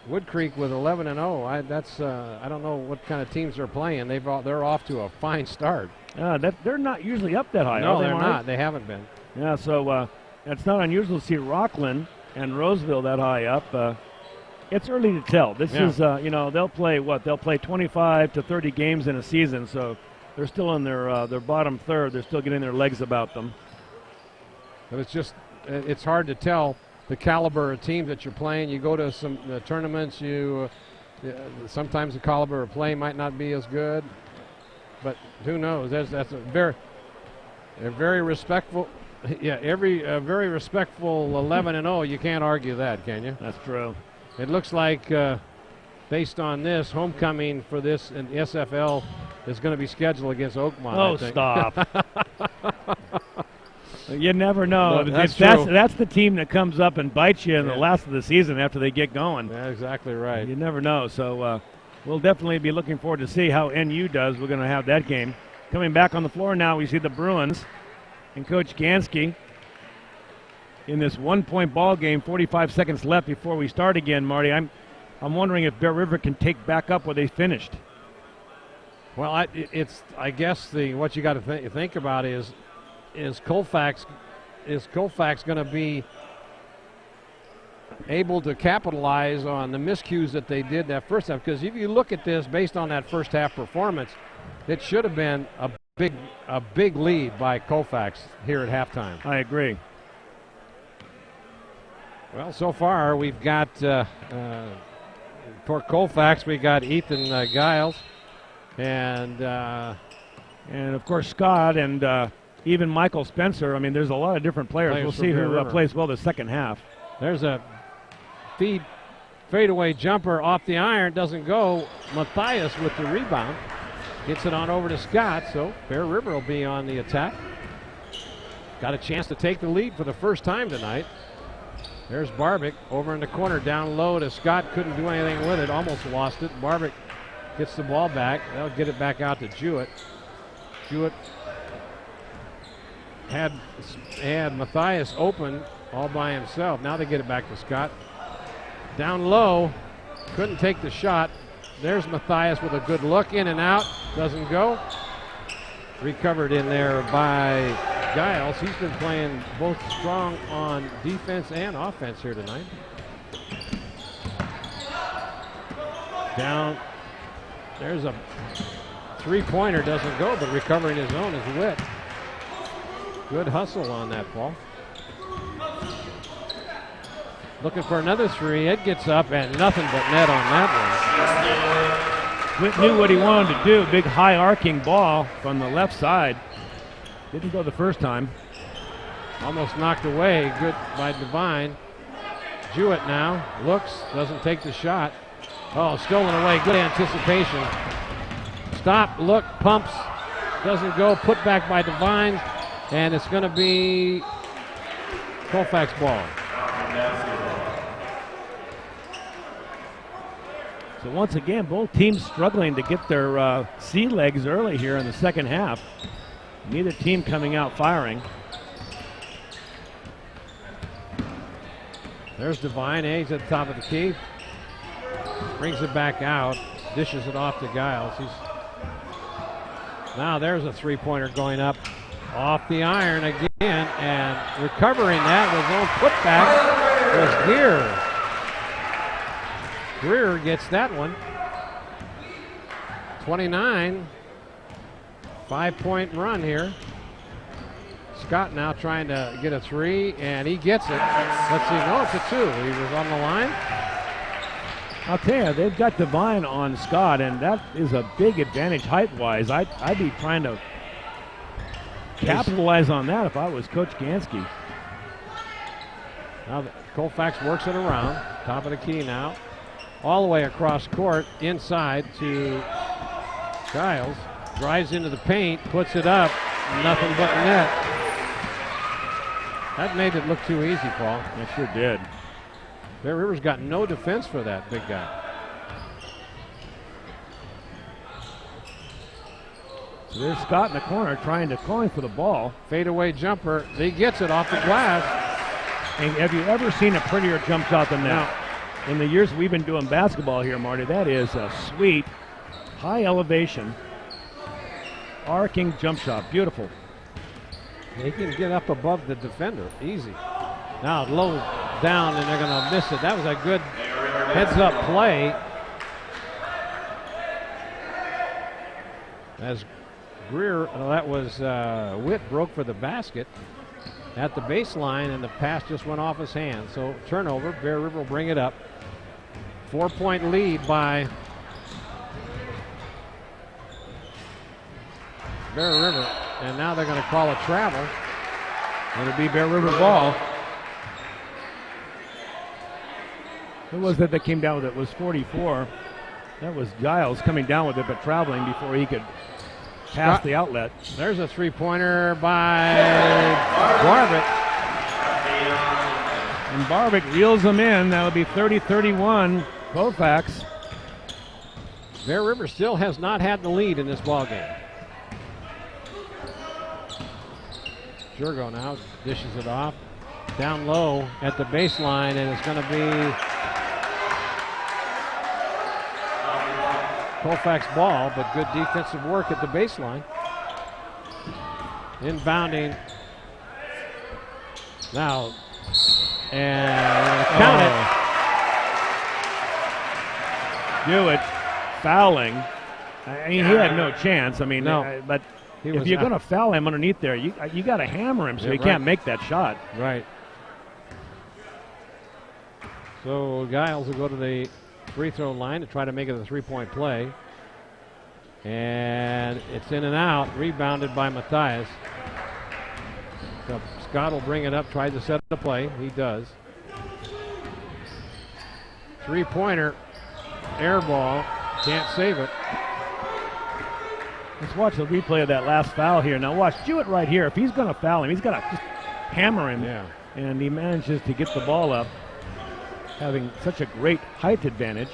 Wood Creek with 11-0. I don't know what kind of teams they're playing. They're off to a fine start. They're not usually up that high. No, they're not. not. They haven't been. Yeah, so it's not unusual to see Rockland and Roseville that high up. It's early to tell. This is, they'll play what? They'll play 25 to 30 games in a season, so they're still in their bottom third. They're still getting their legs about them. But it's hard to tell the caliber of teams that you're playing. You go to some tournaments, sometimes the caliber of play might not be as good, but who knows? That's a very respectful. Yeah, very respectful 11-0. You can't argue that, can you? That's true. It looks like based on this, homecoming for this in the SFL is going to be scheduled against Oakmont. Oh, I think. stop. You never know. No, that's that's the team that comes up and bites you in the Yeah. last of the season after they get going. Yeah, exactly right. You never know. So we'll definitely be looking forward to see how NU does. We're going to have that game. Coming back on the floor now, we see the Bruins and Coach Gansky in this 1-point ball game, 45 seconds left before we start again, Marty. I'm wondering if Bear River can take back up where they finished. Well, I guess what you got to think about is Colfax going to be able to capitalize on the miscues that they did that first half? Because if you look at this based on that first half performance, it should have been a big lead by Colfax here at halftime. I agree. Well, so far we've got for Colfax we got Ethan Guiles and of course Scott and even Michael Spencer. I mean, there's a lot of different players. We'll see who plays well the second half. There's a fadeaway jumper off the iron, doesn't go. Matthias with the rebound. Gets it on over to Scott, so Bear River will be on the attack. Got a chance to take the lead for the first time tonight. There's Barbic over in the corner, down low to Scott. Couldn't do anything with it, almost lost it. Barbic gets the ball back. They'll get it back out to Jewett. Jewett had Matthias open all by himself. Now they get it back to Scott. Down low, couldn't take the shot. There's Matthias with a good look, in and out, doesn't go. Recovered in there by Guiles. He's been playing both strong on defense and offense here tonight. Down, there's a three-pointer, doesn't go, but recovering his own is Witt. Good hustle on that ball. Looking for another three. It gets up and nothing but net on that one. Witt knew what he wanted to do. Big high arcing ball from the left side. Didn't go the first time. Almost knocked away. Good by Devine. Jewett now looks, doesn't take the shot. Oh, stolen away. Good anticipation. Stop, look, pumps, doesn't go. Put back by Devine, and it's going to be Colfax ball. So once again, both teams struggling to get their sea legs early here in the second half. Neither team coming out firing. There's Devine. He's at the top of the key. Brings it back out. Dishes it off to Guiles. Now there's a three-pointer going up off the iron again, and recovering that with his own putback was Gear. Greer gets that one. 29. 5-point run here. Scott now trying to get a three, and he gets it. Let's see. No, it's a two. He was on the line. I'll tell you, they've got Devine on Scott, and that is a big advantage height-wise. I'd be trying to capitalize on that if I was Coach Gansky. Now Colfax works it around. Top of the key now. All the way across court, inside to Giles. Drives into the paint, puts it up, nothing but net. That made it look too easy, Paul. It sure did. Bear River's got no defense for that big guy. So there's Scott in the corner calling for the ball. Fadeaway jumper. He gets it off the glass. And have you ever seen a prettier jump shot than that? No. In the years we've been doing basketball here, Marty, that is a sweet, high elevation, arcing jump shot. Beautiful. He can get up above the defender. Easy. Now low down, and they're going to miss it. That was a good heads-up play. As Greer, that was Witt, broke for the basket at the baseline, and the pass just went off his hand. So turnover. Bear River will bring it up. 4-point lead by Bear River. And now they're going to call a travel. It'll be Bear River ball. Who was that came down with it? It was 44. That was Giles coming down with it, but traveling before he could pass the outlet. There's a three-pointer by Barbic. And Barbic reels them in. That'll be 30-31, Colfax. Bear River still has not had the lead in this ballgame. Jurgo now dishes it off. Down low at the baseline, and it's going to be Colfax ball, but good defensive work at the baseline. Inbounding. Now, and count it. Jewett fouling. I mean, he had no chance. I mean, no. But if you're going to foul him underneath there, you got to hammer him so he can't make that shot. Right. So Giles will go to the free throw line to try to make it a three-point play. And it's in and out, rebounded by Matthias. So Scott will bring it up, try to set the play. He does. Three-pointer, air ball, can't save it. Let's watch the replay of that last foul here. Now watch Jewett right here. If he's going to foul him, he's got to just hammer him. Yeah. And he manages to get the ball up, having such a great height advantage.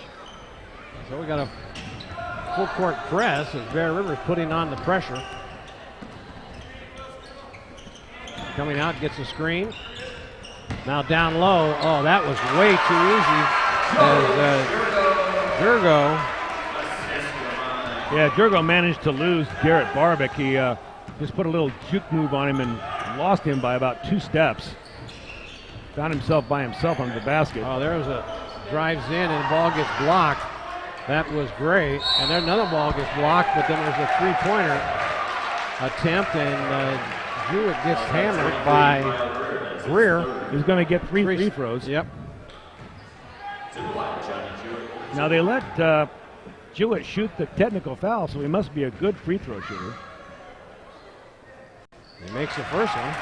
So we got a full court press as Bear River is putting on the pressure. Coming out, gets a screen. Now down low. Oh, that was way too easy. As Jurgo. Yeah, Jurgo managed to lose Garrett Barbic. He just put a little juke move on him and lost him by about 2 steps. Found himself by himself under the basket. Oh, there's a drives in and the ball gets blocked. That was great. And then another ball gets blocked, but then there's a three-pointer attempt, and Jewett gets hammered by Greer. He's going to get three free throws. Yep. Now they let Jewett shoot the technical foul, so he must be a good free throw shooter. He makes the first one.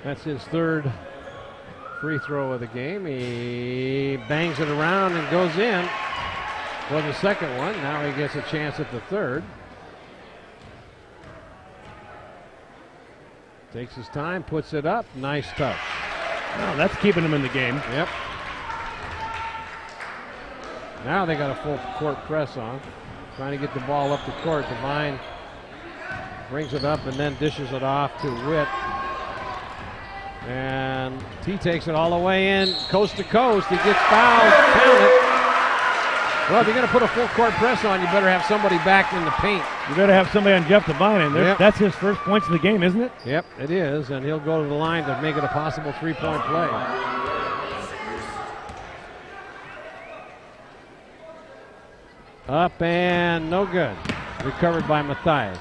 That's his third free throw of the game. He bangs it around and goes in for the second one. Now he gets a chance at the third. Takes his time, puts it up. Nice touch. Oh, that's keeping him in the game. Yep. Now they got a full court press on. Trying to get the ball up the court. Devine brings it up and then dishes it off to Witt. And he takes it all the way in, coast to coast. He gets fouled. Count it. Well, if you're going to put a full court press on, you better have somebody back in the paint. You better have somebody on Jeff Devine, and that's his first points of the game, isn't it? Yep, it is, and he'll go to the line to make it a possible three-point play. Up and no good. Recovered by Matthias.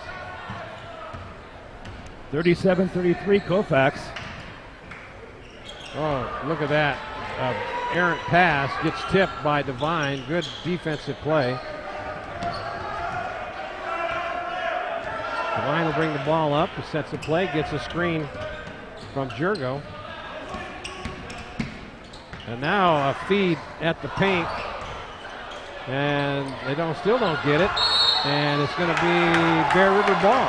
37-33 Colfax. Oh, look at that. Errant pass gets tipped by Devine. Good defensive play. Devine will bring the ball up. He sets the play, gets a screen from Jurgo. And now a feed at the paint. And they still don't get it. And it's going to be Bear River ball.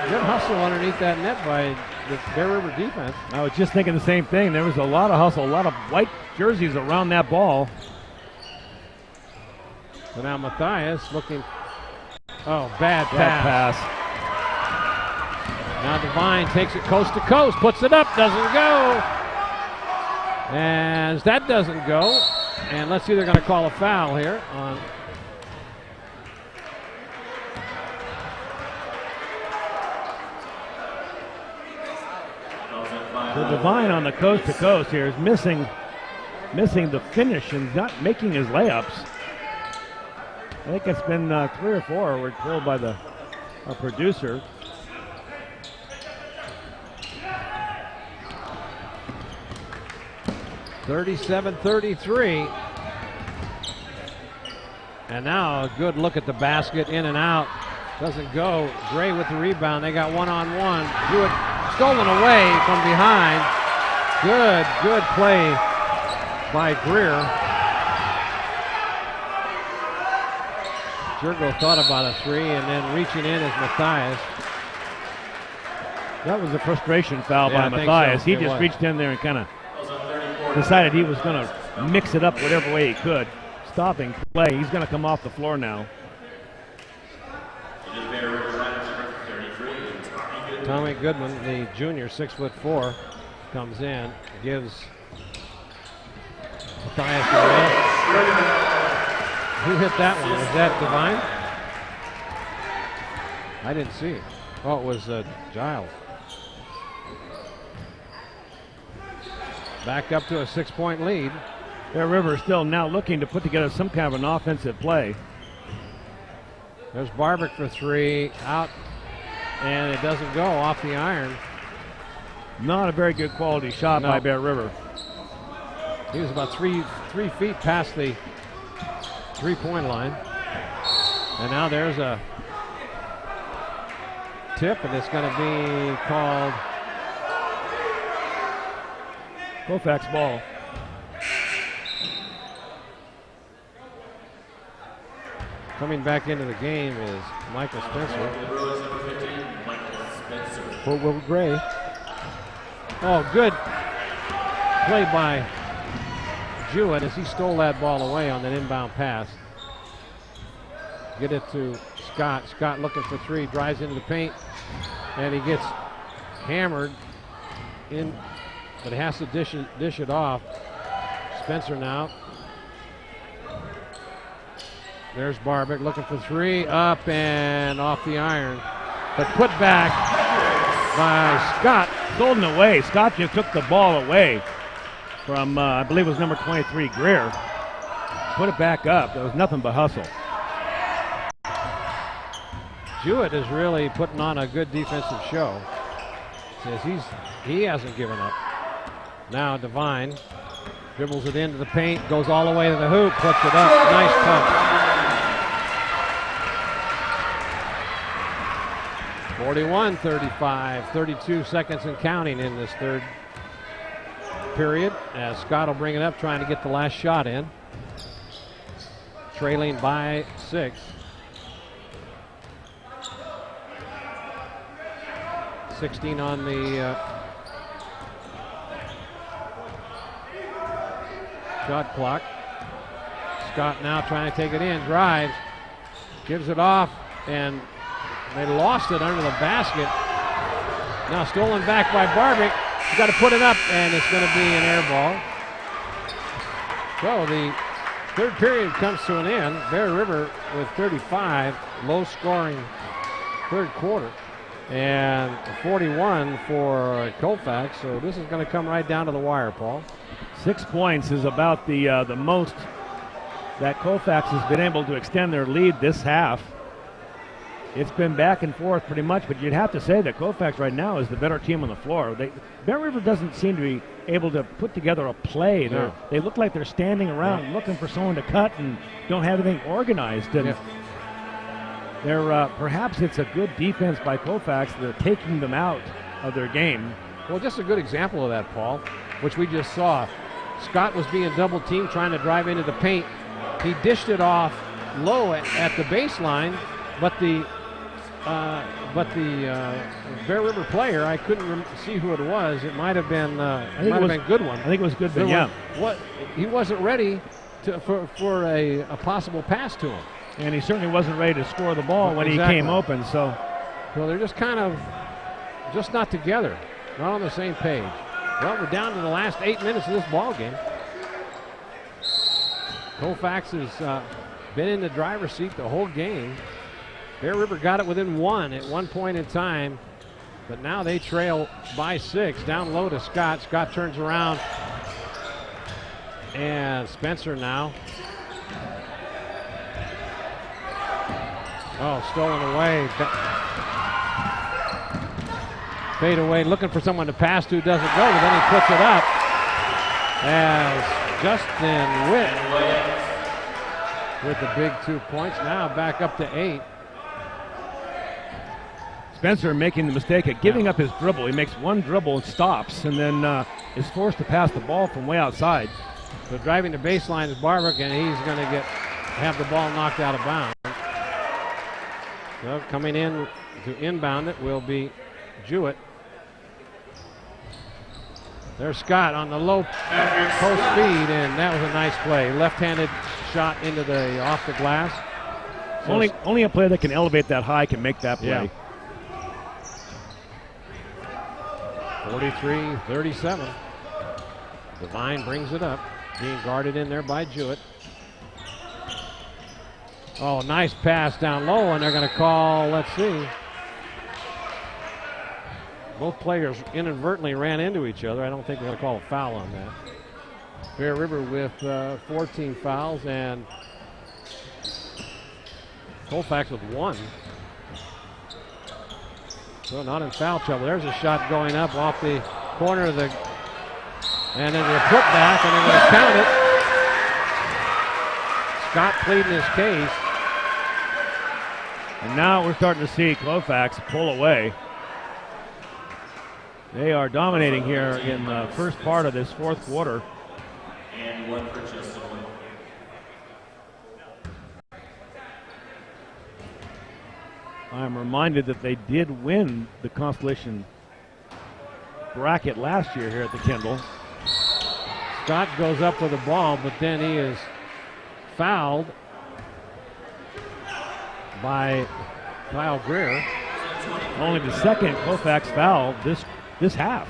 Good hustle underneath that net by the Bear River defense. I was just thinking the same thing. There was a lot of hustle, a lot of white jerseys around that ball. So now Matthias looking. Oh, bad pass. Now Devine takes it coast to coast, puts it up, doesn't go. As that doesn't go. And let's see, they're going to call a foul here on. So Devine on the coast to coast here is missing the finish and not making his layups. I think it's been 3 or 4, we're told by our producer. (37-33). And now a good look at the basket, in and out. Doesn't go. Gray with the rebound. They got one-on-one. Jewett stolen away from behind. Good play by Greer. Jurgo thought about a three, and then reaching in is Matthias. That was a frustration foul by I think Matthias. so. He It just was. reached in there and kind of decided he was going to mix it up whatever way he could. Stopping play. He's going to come off the floor now. Tommy Goodman, the junior, 6'4", comes in, gives Matthias a miss. Who hit that one? Was that Devine? I didn't see it. Oh, it was Giles. Back up to a 6-point lead. Bear River still now looking to put together some kind of an offensive play. There's Barbic for three, out, and it doesn't go off the iron. Not a very good quality shot by Bear River. He was about three feet past the three-point line. And now there's a tip, and it's going to be called Colfax ball. Coming back into the game is Michael Spencer. For Will Gray. Oh, good play by Jewett as he stole that ball away on that inbound pass. Get it to Scott. Scott looking for three, drives into the paint, and he gets hammered in, but he has to dish it off. Spencer now. There's Barbic looking for three, up and off the iron, but put back by Scott. Stolen away. Scott just took the ball away from, I believe it was number 23, Greer. Put it back up. There was nothing but hustle. Jewett is really putting on a good defensive show. Says he hasn't given up. Now Devine dribbles it into the paint, goes all the way to the hoop, puts it up. Nice touch. 41-35, 32 seconds and counting in this third period as Scott will bring it up, trying to get the last shot in. Trailing by 6. 16 on the shot clock. Scott now trying to take it in, drives, gives it off, and they lost it under the basket. Now stolen back by Barbic. He's got to put it up, and it's going to be an air ball. So the third period comes to an end. Bear River with 35, low scoring third quarter, and 41 for Colfax. So this is going to come right down to the wire, Paul. 6 points is about the most that Colfax has been able to extend their lead this half. It's been back and forth pretty much, but you'd have to say that Colfax right now is the better team on the floor. Bear River doesn't seem to be able to put together a play. No. They look like they're standing around looking for someone to cut and don't have anything organized. And they're perhaps it's a good defense by Colfax. They're taking them out of their game. Well, just a good example of that, Paul, which we just saw. Scott was being double teamed, trying to drive into the paint. He dished it off low at the baseline, but the Bear River player, I couldn't see who it was. It might have been Goodwin. I think it was Goodwin. Yeah. What he wasn't ready for a possible pass to him, and he certainly wasn't ready to score the ball when he came open. So they're just kind of not together, not on the same page. Well, we're down to the last 8 minutes of this ball game. Colfax has been in the driver's seat the whole game. Bear River got it within 1 at one point in time, but now they trail by 6. Down low to Scott. Scott turns around, and Spencer now. Oh, stolen away. Fade away, looking for someone to pass to, doesn't go, but then he puts it up as Justin Witt with the big 2 points. Now back up to 8. Spencer making the mistake of giving up his dribble. He makes one dribble and stops, and then is forced to pass the ball from way outside. So driving the baseline is Barbic, and he's going to have the ball knocked out of bounds. So coming in to inbound it will be Jewett. There's Scott on the low post feed, and that was a nice play. Left-handed shot into the off the glass. So Only a player that can elevate that high can make that play. Yeah. 43-37. Devine brings it up, being guarded in there by Jewett. Oh, nice pass down low, and they're going to call, let's see. Both players inadvertently ran into each other. I don't think they're going to call a foul on that. Bear River with 14 fouls, and Colfax with 1. So not in foul trouble. There's a shot going up off the corner of the, and then a putback, and they're going to count it. Scott pleading his case. And now we're starting to see Colfax pull away. They are dominating here in the first part of this fourth quarter. And 1 for Justin. I'm reminded that they did win the Consolation bracket last year here at the Kendall. Scott goes up with the ball, but then he is fouled by Kyle Greer. Only the second Colfax foul this half.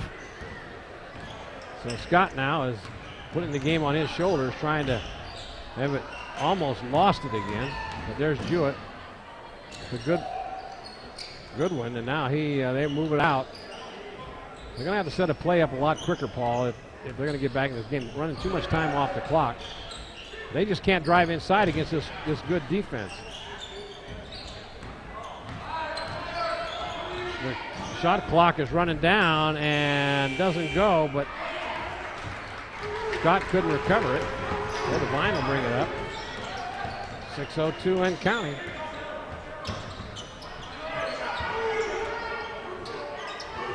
So Scott now is putting the game on his shoulders, trying to have it, almost lost it again. But there's Jewett. It's a good one, and now they move it out. They're going to have to set a play up a lot quicker, Paul, if they're going to get back in this game. Running too much time off the clock. They just can't drive inside against this good defense. The shot clock is running down and doesn't go, but Scott couldn't recover it. Well, Devine will bring it up. 6:02 and counting.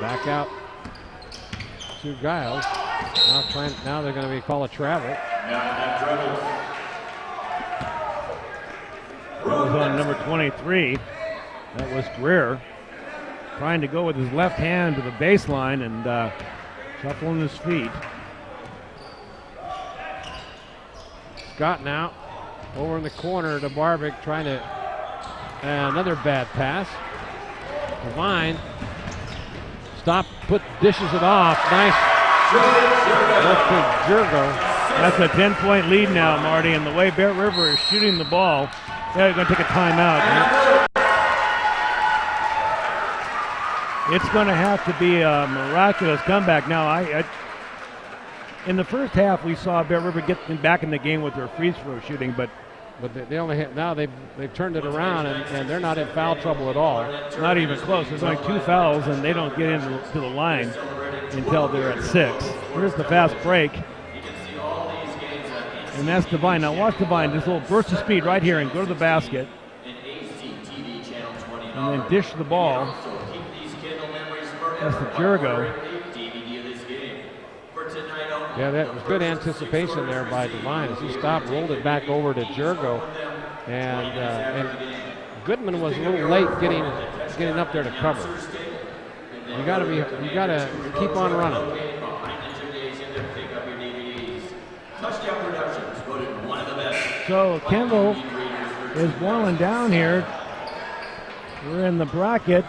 Back out to Guiles. Now they're going to be called a travel. That was on number 23. That was Greer. Trying to go with his left hand to the baseline and shuffling his feet. Scott now over in the corner to Barbic, trying to, another bad pass. Devine, dishes it off. Nice look to Jurgo. That's a 10-point lead now, Marty, and the way Bear River is shooting the ball, they're going to take a timeout. It's going to have to be a miraculous comeback. Now, in the first half, we saw Bear River get back in the game with their free throw shooting, but they only have, now they've turned it around, and they're not in foul trouble at all. Not even close. There's only 2 fouls, and they don't get into the line until they're at 6. Here's the fast break. And that's Devine. Now watch Devine, this little burst of speed right here and go to the basket. And then dish the ball. That's the Jurgo. Yeah, that was good anticipation there by Devine as he stopped, rolled it back over to Jurgo, and Goodman was a little late getting up there to cover. You got to keep on running. So Kendall is boiling down here. We're in the bracket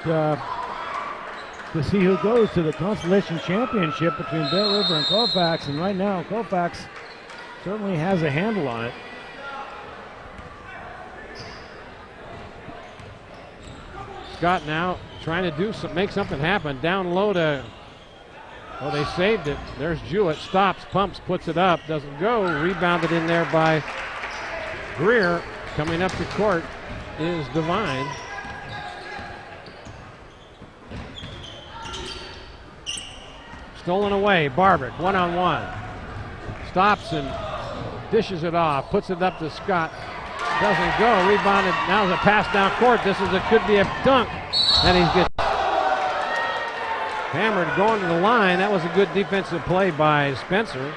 to see who goes to the Consolation Championship between Bear River and Colfax, and right now Colfax certainly has a handle on it. Scott now trying to make something happen. Down low to, well, they saved it. There's Jewett, stops, pumps, puts it up, doesn't go. Rebounded in there by Greer. Coming up to court is Devine. Stolen away, Barbic, one-on-one. Stops and dishes it off, puts it up to Scott. Doesn't go, rebounded, now the pass down court. Could be a dunk. And he gets Hammered going to the line. That was a good defensive play by Spencer,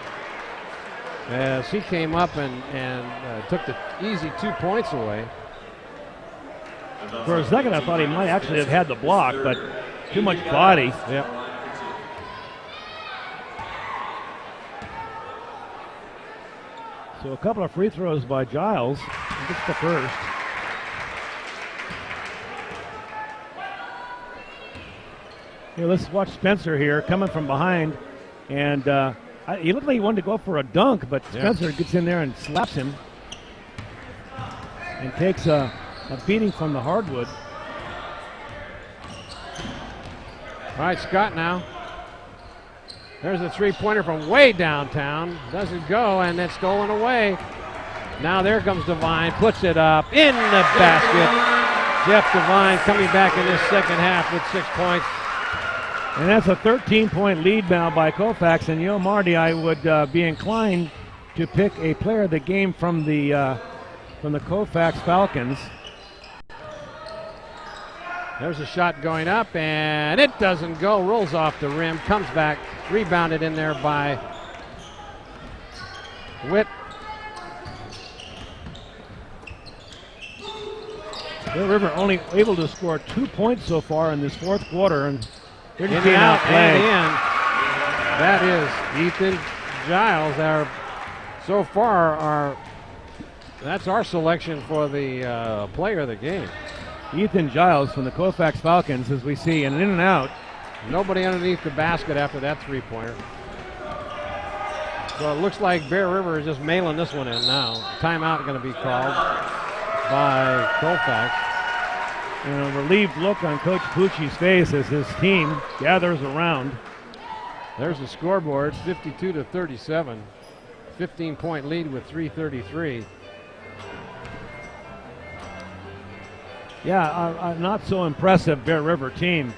as he came up and took the easy 2 points away. For a second, I thought he might actually have had the block, but too much body. Yep. So a couple of free throws by Giles. He gets the first. Here, let's watch Spencer here coming from behind. And he looked like he wanted to go for a dunk, but Spencer gets in there and slaps him and takes a beating from the hardwood. All right, Scott now. There's a three-pointer from way downtown. Doesn't go, and it's stolen away. Now there comes Devine, puts it up in the basket. Jeff Devine coming back in this second half with 6 points. And that's a 13-point lead now by Colfax. And, Marty, I would be inclined to pick a player of the game from the Colfax Falcons. There's a shot going up, and it doesn't go. Rolls off the rim, comes back, rebounded in there by Witt. Bear River only able to score 2 points so far in this fourth quarter, and they're just In being and out outplayed. and in. That is Ethan Guiles. So far, that's our selection for the player of the game. Ethan Guiles from the Colfax Falcons, as we see, and in and out. Nobody underneath the basket after that three-pointer. So it looks like Bear River is just mailing this one in now. Timeout going to be called by Colfax. And a relieved look on Coach Pucci's face as his team gathers around. There's the scoreboard, 52-37. 15-point lead with 3:33. Yeah, not so impressive Bear River team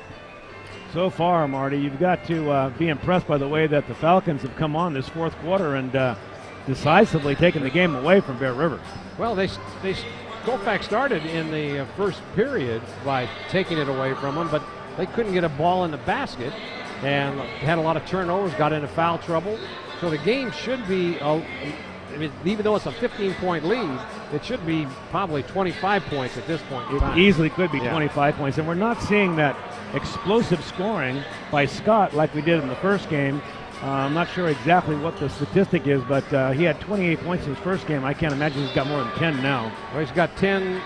so far, Marty. You've got to be impressed by the way that the Falcons have come on this fourth quarter and decisively taken the game away from Bear River. Well, Colfax started in the first period by taking it away from them, but they couldn't get a ball in the basket and had a lot of turnovers, got into foul trouble. So the game should be, even though it's a 15-point lead, it should be probably 25 points at this point in time. It easily could be 25 points, and we're not seeing that explosive scoring by Scott like we did in the first game. I'm not sure exactly what the statistic is, but he had 28 points in his first game. I can't imagine he's got more than 10 now. Well, he's got 10.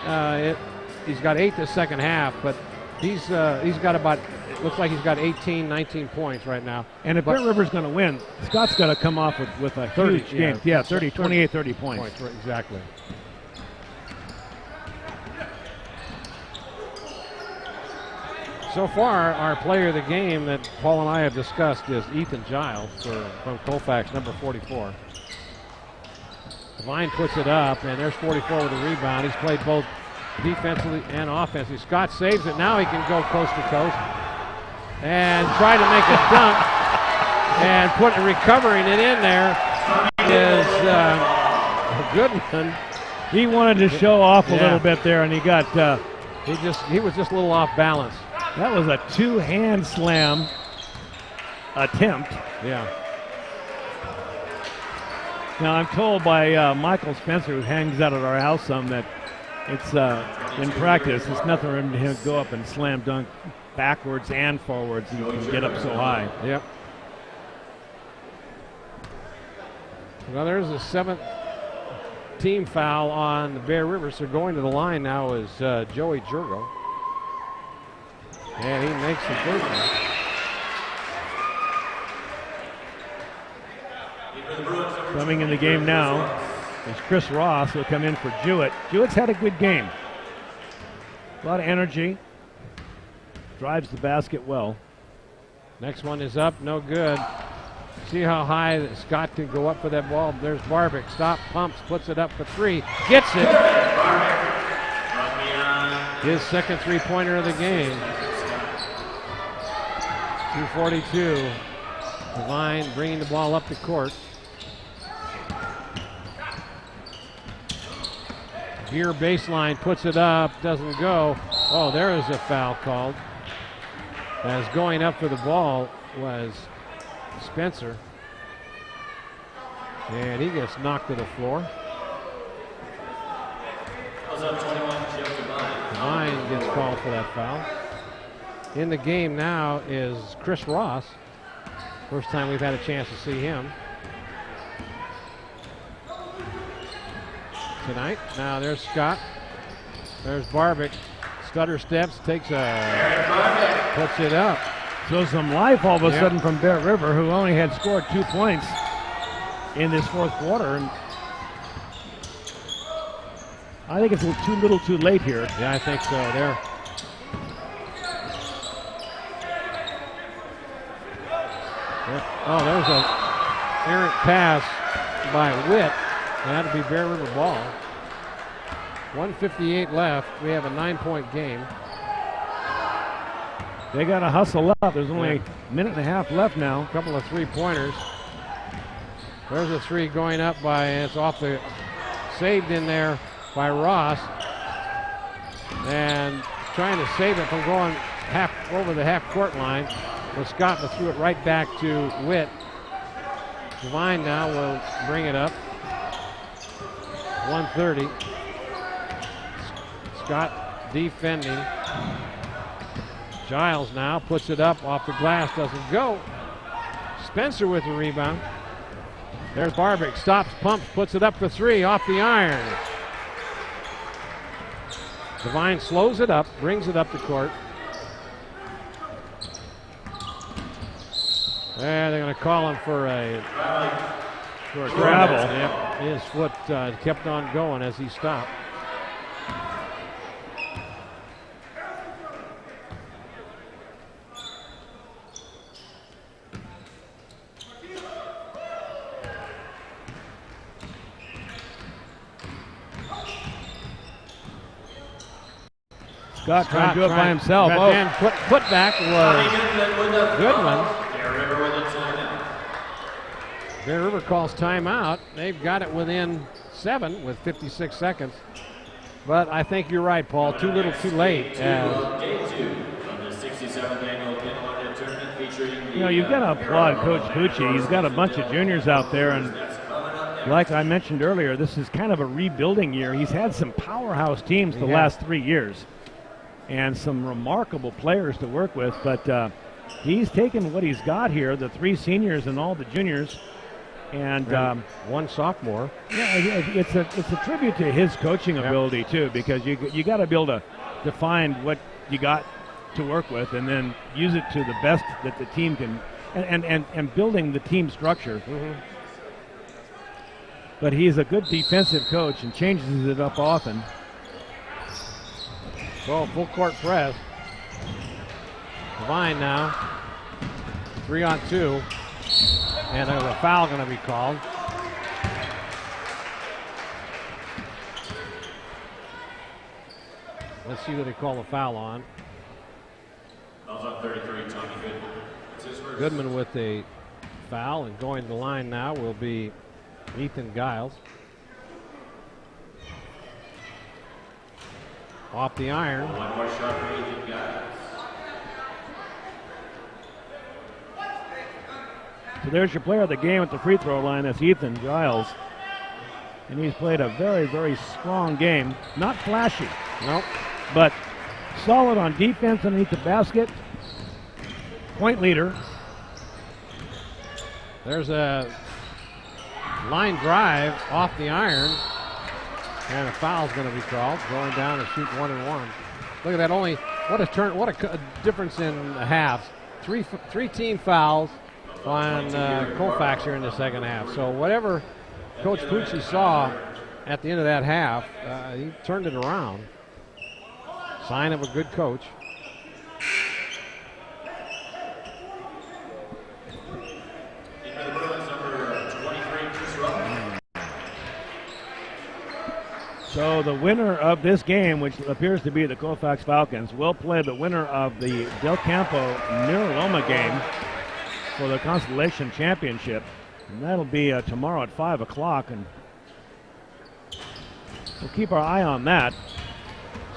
He's got 8 the second half, but he's got about, it looks like he's got 18, 19 points right now. And if Bear River's going to win, Scott's got to come off with a 30, huge game. Yeah, 30, 28, 30 points. Right, exactly. So far, our player of the game that Paul and I have discussed is Ethan Guiles from Colfax, number 44. Devine puts it up, and there's 44 with a rebound. He's played both defensively and offensively. Scott saves it. Now he can go coast to coast and try to make a dunk. And recovering it in there is a good one. He wanted to show off a little bit there, and he got. He was just a little off balance. That was a two-hand slam attempt. Yeah. Now I'm told by Michael Spencer, who hangs out at our house some, that it's in practice it's nothing for him to go up and slam dunk backwards and forwards. He can get up so high. Yep. Well, there's a 7th team foul on the Bear River. So going to the line now is Joey Jurgo. And he makes the first one. Coming in the game now is Chris Ross, who'll come in for Jewett. Jewett's had a good game. A lot of energy. Drives the basket well. Next one is up, no good. See how high Scott can go up for that ball. There's Barbic. Stop, pumps, puts it up for 3. Gets it. His second three-pointer of the game. 2:42. Devine bringing the ball up the court. Here baseline, puts it up, doesn't go. Oh, there is a foul called. As going up for the ball was Spencer. And he gets knocked to the floor. Devine gets called for that foul. In the game now is Chris Ross. First time we've had a chance to see him tonight. Now there's Scott. There's Barbic. Stutter steps, puts it up. So some life all of a sudden from Bear River, who only had scored 2 points in this fourth quarter. And I think it's a little too late here. Yeah, I think so. There. Oh, there's an errant pass by Witt. That'll be Bear River ball. 1:58 left. We have a 9-point game. They got to hustle up. There's only a minute and a half left now. A couple of three-pointers. There's a three going up by, it's off the, saved in there by Ross. And trying to save it from going over the half-court line was Scott, but threw it right back to Witt. Devine now will bring it up. 1:30. Scott defending. Giles now puts it up off the glass, doesn't go. Spencer with the rebound. There's Barbic, stops, pumps, puts it up for three off the iron. Devine slows it up, brings it up the court. There, they're going to call him for a travel. Yep. His foot kept on going as he stopped. Scott trying to do it by himself. But then put back was Goodman. Bear River calls timeout. They've got it within 7 with 56 seconds. But I think you're right, Paul. Too little, too late. Day 2 of the 67th Annual Kendall Tournament featuring. You know, you've got to applaud Coach Pucci. He's got a bunch of juniors out there, and like I mentioned earlier, this is kind of a rebuilding year. He's had some powerhouse teams the last 3 years and some remarkable players to work with, but he's taken what he's got here, the 3 seniors and all the juniors, and one sophomore. Yeah, it's a tribute to his coaching ability too, because you got to be able to define what you got to work with and then use it to the best that the team can, and building the team structure. But he's a good defensive coach and changes it up often. So full court press. Devine now. 3-on-2. And there's a foul going to be called. Let's see what they call the foul on. Foul's on 33, Tommy Goodman. It's his first. Goodman with a foul, and going to the line now will be Ethan Guiles. Off the iron. One more shot for Ethan Guiles. So there's your player of the game at the free throw line. That's Ethan Giles. And he's played a very, very strong game. Not flashy. Nope. But solid on defense underneath the basket. Point leader. There's a line drive off the iron. And a foul's going to be called. Going down to shoot 1-and-1. Look at that. What a difference in halves. Three team fouls on Colfax here in the second half. So whatever Coach Pucci saw at the end of that half, he turned it around. Sign of a good coach. So the winner of this game, which appears to be the Colfax Falcons, will play the winner of the Del Campo Miraloma game for the Consolation Championship. And that'll be tomorrow at 5 o'clock. And we'll keep our eye on that.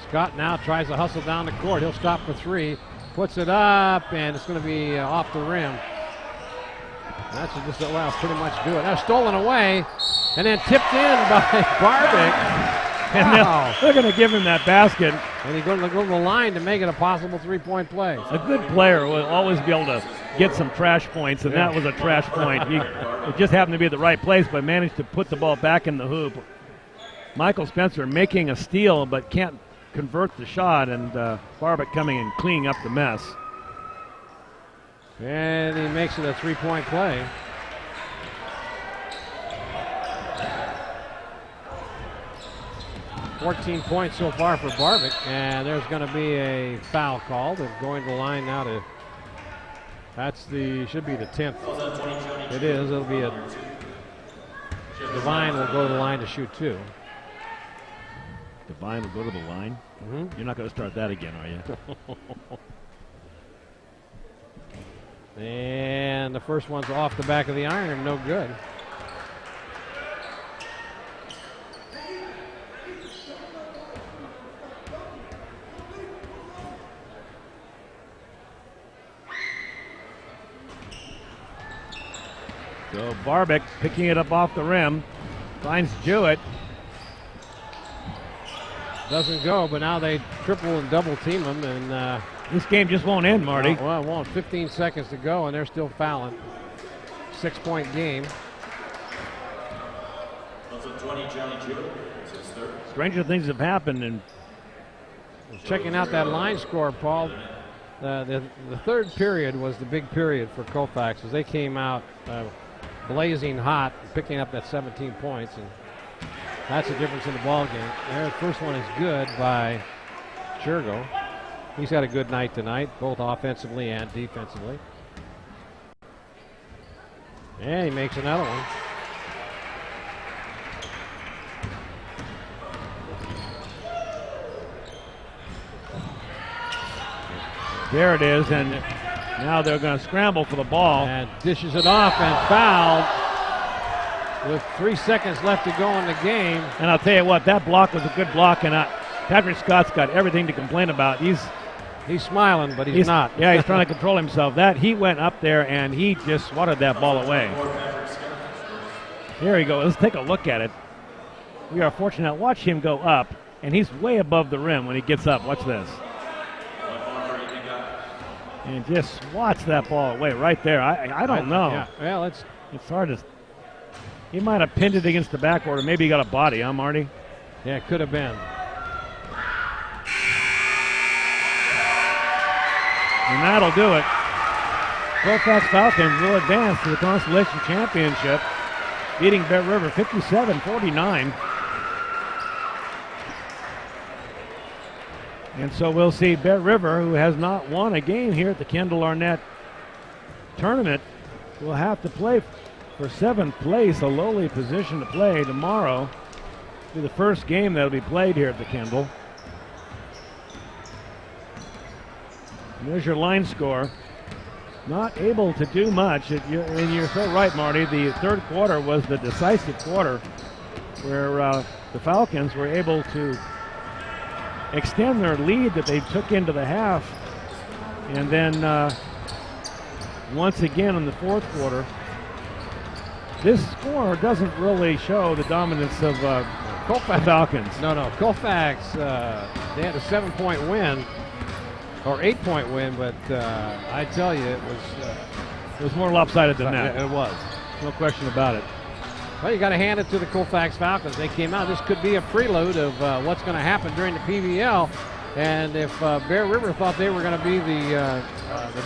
Scott now tries to hustle down the court. He'll stop for three. puts it up, and it's going to be off the rim. That should just allow pretty much do it. Now stolen away, and then tipped in by Barbic. And wow. they're going to give him that basket. And he's going to go to the line to make it a possible three-point play. A good player will always be able to get some trash points, and that was a trash point. It just happened to be at the right place, but managed to put the ball back in the hoop. Michael Spencer making a steal, but can't convert the shot, and Barbic coming and cleaning up the mess. And he makes it a three-point play. $14 points so far for Barbic, and there's going to be a foul called. They're going to the line now to. Should be the 10th. It is. It'll be a. Devine will go to the line to shoot 2. Devine will go to the line. Mm-hmm. You're not going to start that again, are you? And the first one's off the back of the iron, no good. So Barbic picking it up off the rim, finds Jewett. Doesn't go, but now they triple and double team him, and this game just won't end, Marty. Well, it won't. 15 seconds to go, and they're still fouling. 6-point game. Stranger things have happened, and checking out that line score, Paul. The third period was the big period for Colfax as they came out blazing hot, picking up that 17 points, and that's the difference in the ball game. The first one is good by Shergo. He's had a good night tonight, both offensively and defensively. And he makes another one. There it is, and now they're going to scramble for the ball. And dishes it off and fouled with 3 seconds left to go in the game. And I'll tell you what, that block was a good block, and Patrick Scott's got everything to complain about. He's smiling, but he's not. Yeah, he's trying to control himself. He went up there, and he just swatted that ball away. Here he goes. Let's take a look at it. We are fortunate. Watch him go up, and he's way above the rim when he gets up. Watch this. And just swats that ball away right there. I don't know. Yeah. Well, it's hard to. He might have pinned it against the backboard, or maybe he got a body, huh, Marty? Yeah, it could have been. And that'll do it. Colfax Falcons will advance to the Consolation Championship, beating Bear River 57-49. And so we'll see Bear River, who has not won a game here at the Kendall Arnett tournament, will have to play for 7th place, a lowly position to play tomorrow. It'll be the first game that will be played here at the Kendall. And there's your line score. Not able to do much. And you're so right, Marty. The third quarter was the decisive quarter where the Falcons were able to extend their lead that they took into the half. And then once again in the fourth quarter, this score doesn't really show the dominance of Colfax Falcons. No. Colfax, they had a 7-point win, or 8-point win, but I tell you, it was more lopsided than that. It was. No question about it. Well, you got to hand it to the Colfax Falcons. They came out. This could be a prelude of what's going to happen during the PBL. And if Bear River thought they were going to be the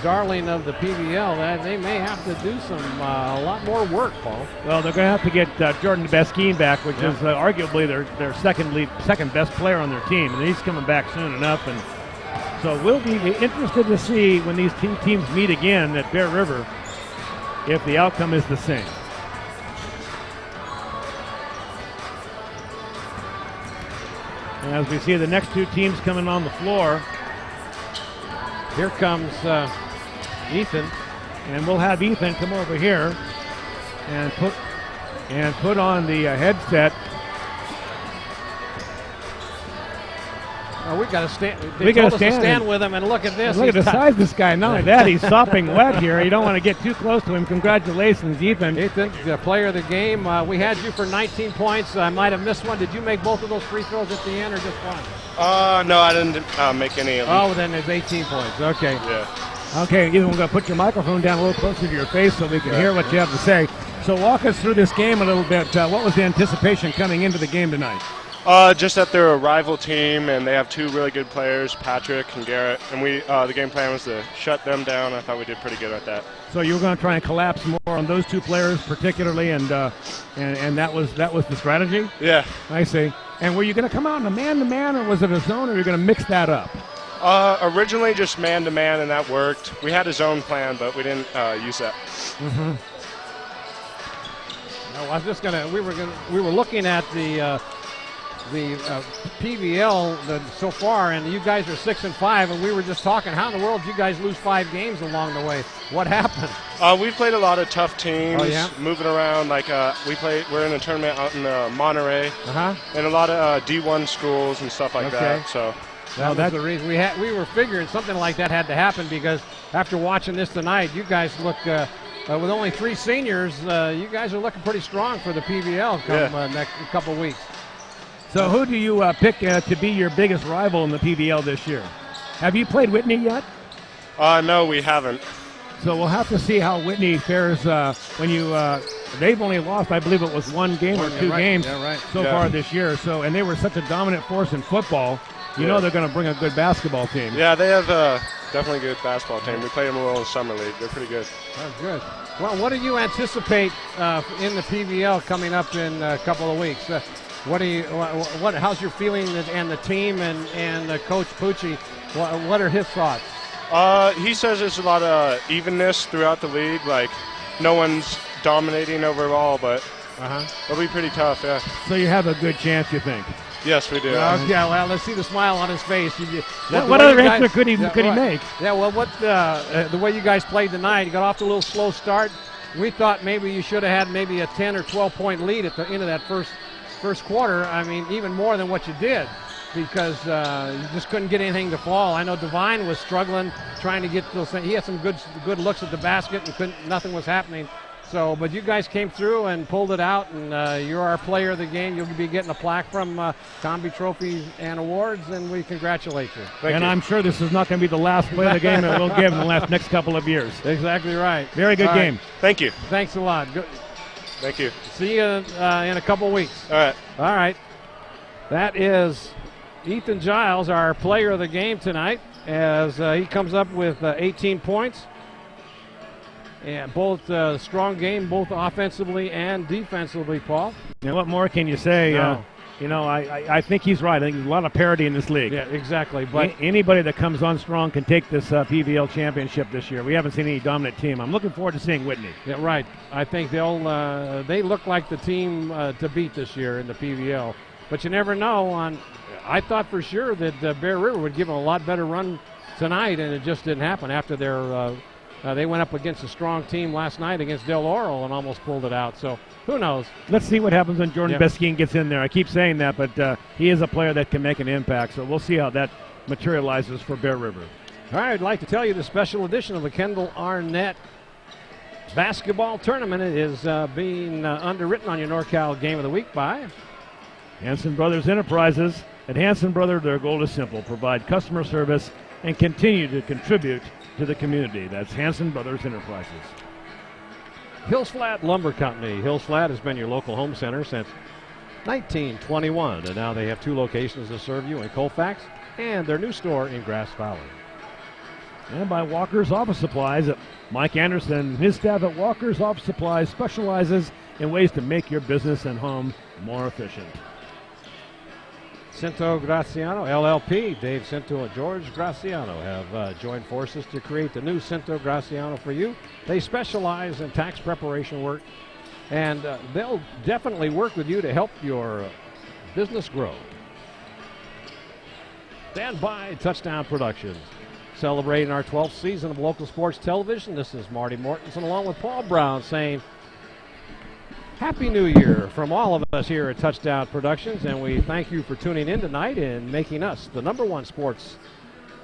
darling of the PBL, they may have to do a lot more work, Paul. Well, they're going to have to get Jordan Beskeen back, which is arguably their second best player on their team, and he's coming back soon enough. And so we'll be interested to see when these two teams meet again at Bear River if the outcome is the same. And as we see the next two teams coming on the floor, here comes Ethan, and we'll have Ethan come over here and put on the headset. We got to stand. We got to stand with him, and look at this. Look at the size of this guy. Not only that, he's sopping wet here. You don't want to get too close to him. Congratulations, Ethan. Ethan, the player of the game. We had you for 19 points. I might have missed one. Did you make both of those free throws at the end, or just one? No, I didn't make any of them. Oh, then there's 18 points. Okay. Yeah. Okay, Ethan, we're going to put your microphone down a little closer to your face so we can hear what you have to say. So walk us through this game a little bit. What was the anticipation coming into the game tonight? Just that they're a rival team, and they have two really good players, Patrick and Garrett. And the game plan was to shut them down. I thought we did pretty good at that. So you were going to try and collapse more on those two players particularly, and that was the strategy? Yeah. I see. And were you going to come out in a man-to-man, or was it a zone, or were you going to mix that up? Originally just man-to-man, and that worked. We had a zone plan, but we didn't use that. Mm-hmm. No, I was just gonna. We were looking at the PVL so far, and you guys are 6-5, and we were just talking. How in the world did you guys lose 5 games along the way? What happened? We've played a lot of tough teams, moving around. Like we're in a tournament out in Monterey, and a lot of D1 schools and stuff like that. So. That's the reason we were figuring something like that had to happen, because after watching this tonight, you guys look with only 3 seniors. You guys are looking pretty strong for the PVL come next couple weeks. So who do you pick to be your biggest rival in the PVL this year? Have you played Whitney yet? No, we haven't. So we'll have to see how Whitney fares when you. They've only lost, I believe it was 1 game or 2 games so far this year. So, and they were such a dominant force in football. You know they're going to bring a good basketball team. Yeah, they have definitely a good basketball team. We played them a little in summer league. They're pretty good. Oh, good. Well, what do you anticipate in the PVL coming up in a couple of weeks? How's your feeling and the team and Coach Pucci? What are his thoughts? He says there's a lot of evenness throughout the league. Like, no one's dominating overall, but it'll be pretty tough, yeah. So you have a good chance, you think? Yes, we do. Okay, well, let's see the smile on his face. What other answer could he make? Yeah, well, the way you guys played tonight, you got off to a little slow start. We thought maybe you should have had maybe a 10 or 12-point lead at the end of that first quarter. I mean, even more than what you did, because you just couldn't get anything to fall. I know Devine was struggling trying to get those things. He had some good looks at the basket, and nothing was happening. So, but you guys came through and pulled it out, and you're our player of the game. You'll be getting a plaque from Combi Trophies and Awards, and we congratulate you. Thank you. I'm sure this is not going to be the last play of the game that we'll give in the next couple of years. Exactly right. Very good game. Right. Thank you. Thanks a lot. Good. Thank you. See you in a couple weeks. All right. All right. That is Ethan Guiles, our player of the game tonight, as he comes up with 18 points. And both strong game, both offensively and defensively, Paul. And what more can you say? No. I think he's right. I think there's a lot of parity in this league. Yeah, exactly. But anybody that comes on strong can take this PVL championship this year. We haven't seen any dominant team. I'm looking forward to seeing Whitney. Yeah, right. I think they look like the team to beat this year in the PVL. But you never know. I thought for sure that Bear River would give them a lot better run tonight, and it just didn't happen after their they went up against a strong team last night against Del Oro and almost pulled it out. So who knows? Let's see what happens when Jordan Beskine gets in there. I keep saying that, but he is a player that can make an impact. So we'll see how that materializes for Bear River. All right, I'd like to tell you the special edition of the Kendall Arnett basketball tournament is being underwritten on your NorCal Game of the Week by Hanson Brothers Enterprises. At Hanson Brothers, their goal is simple: provide customer service and continue to contribute to the community. That's Hanson Brothers Enterprises. Hills Flat Lumber Company. Hills Flat has been your local home center since 1921, and now they have 2 locations to serve you in Colfax and their new store in Grass Valley. And by Walker's Office Supplies. Mike Anderson and his staff at Walker's Office Supplies specializes in ways to make your business and home more efficient. Cinto Graziano, LLP. Dave Cinto and George Graziano have joined forces to create the new Cinto Graziano for you. They specialize in tax preparation work, and they'll definitely work with you to help your business grow. Stand by Touchdown Productions. Celebrating our 12th season of local sports television, this is Marty Mortensen along with Paul Brown saying Happy New Year from all of us here at Touchdown Productions, and we thank you for tuning in tonight and making us the #1 sports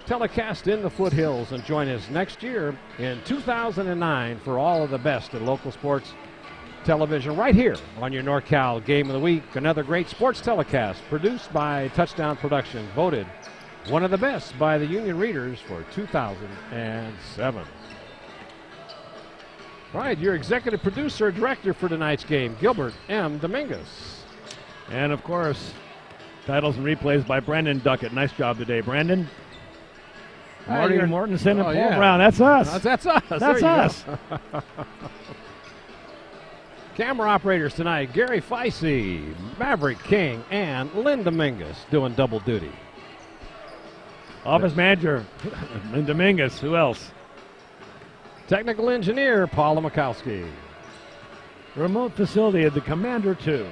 telecast in the foothills. And join us next year in 2009 for all of the best in local sports television right here on your NorCal Game of the Week. Another great sports telecast produced by Touchdown Productions, voted one of the best by the Union Readers for 2007. Right, your executive producer, director for tonight's game, Gilbert M. Dominguez. And, of course, titles and replays by Brandon Duckett. Nice job today, Brandon. Marty Mortensen and Paul Brown. That's us. That's us. That's us. Camera operators tonight, Gary Feisey, Maverick King, and Lynn Dominguez doing double duty. Office manager, Lynn Dominguez. Who else? Technical engineer, Paula Mikowski. Remote facility of the Commander 2.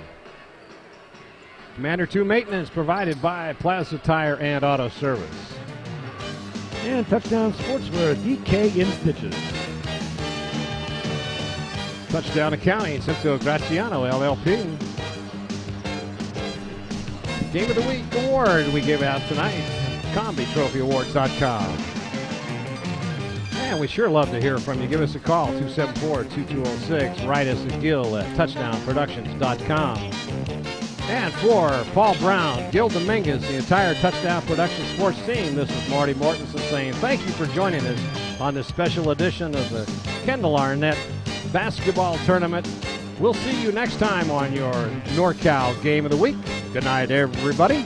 Commander 2 maintenance provided by Plaza Tire and Auto Service. And Touchdown Sportswear, DK in Stitches. Touchdown Accounting, Cinto Graziano, LLP. Game of the Week award we give out tonight, CombiTrophyAwards.com. And we sure love to hear from you. Give us a call, 274-2206. Write us at gil@touchdownproductions.com. And for Paul Brown, Gil Dominguez, the entire Touchdown Productions sports team, this is Marty Mortensen saying thank you for joining us on this special edition of the Kendall Arnett Basketball Tournament. We'll see you next time on your NorCal Game of the Week. Good night, everybody.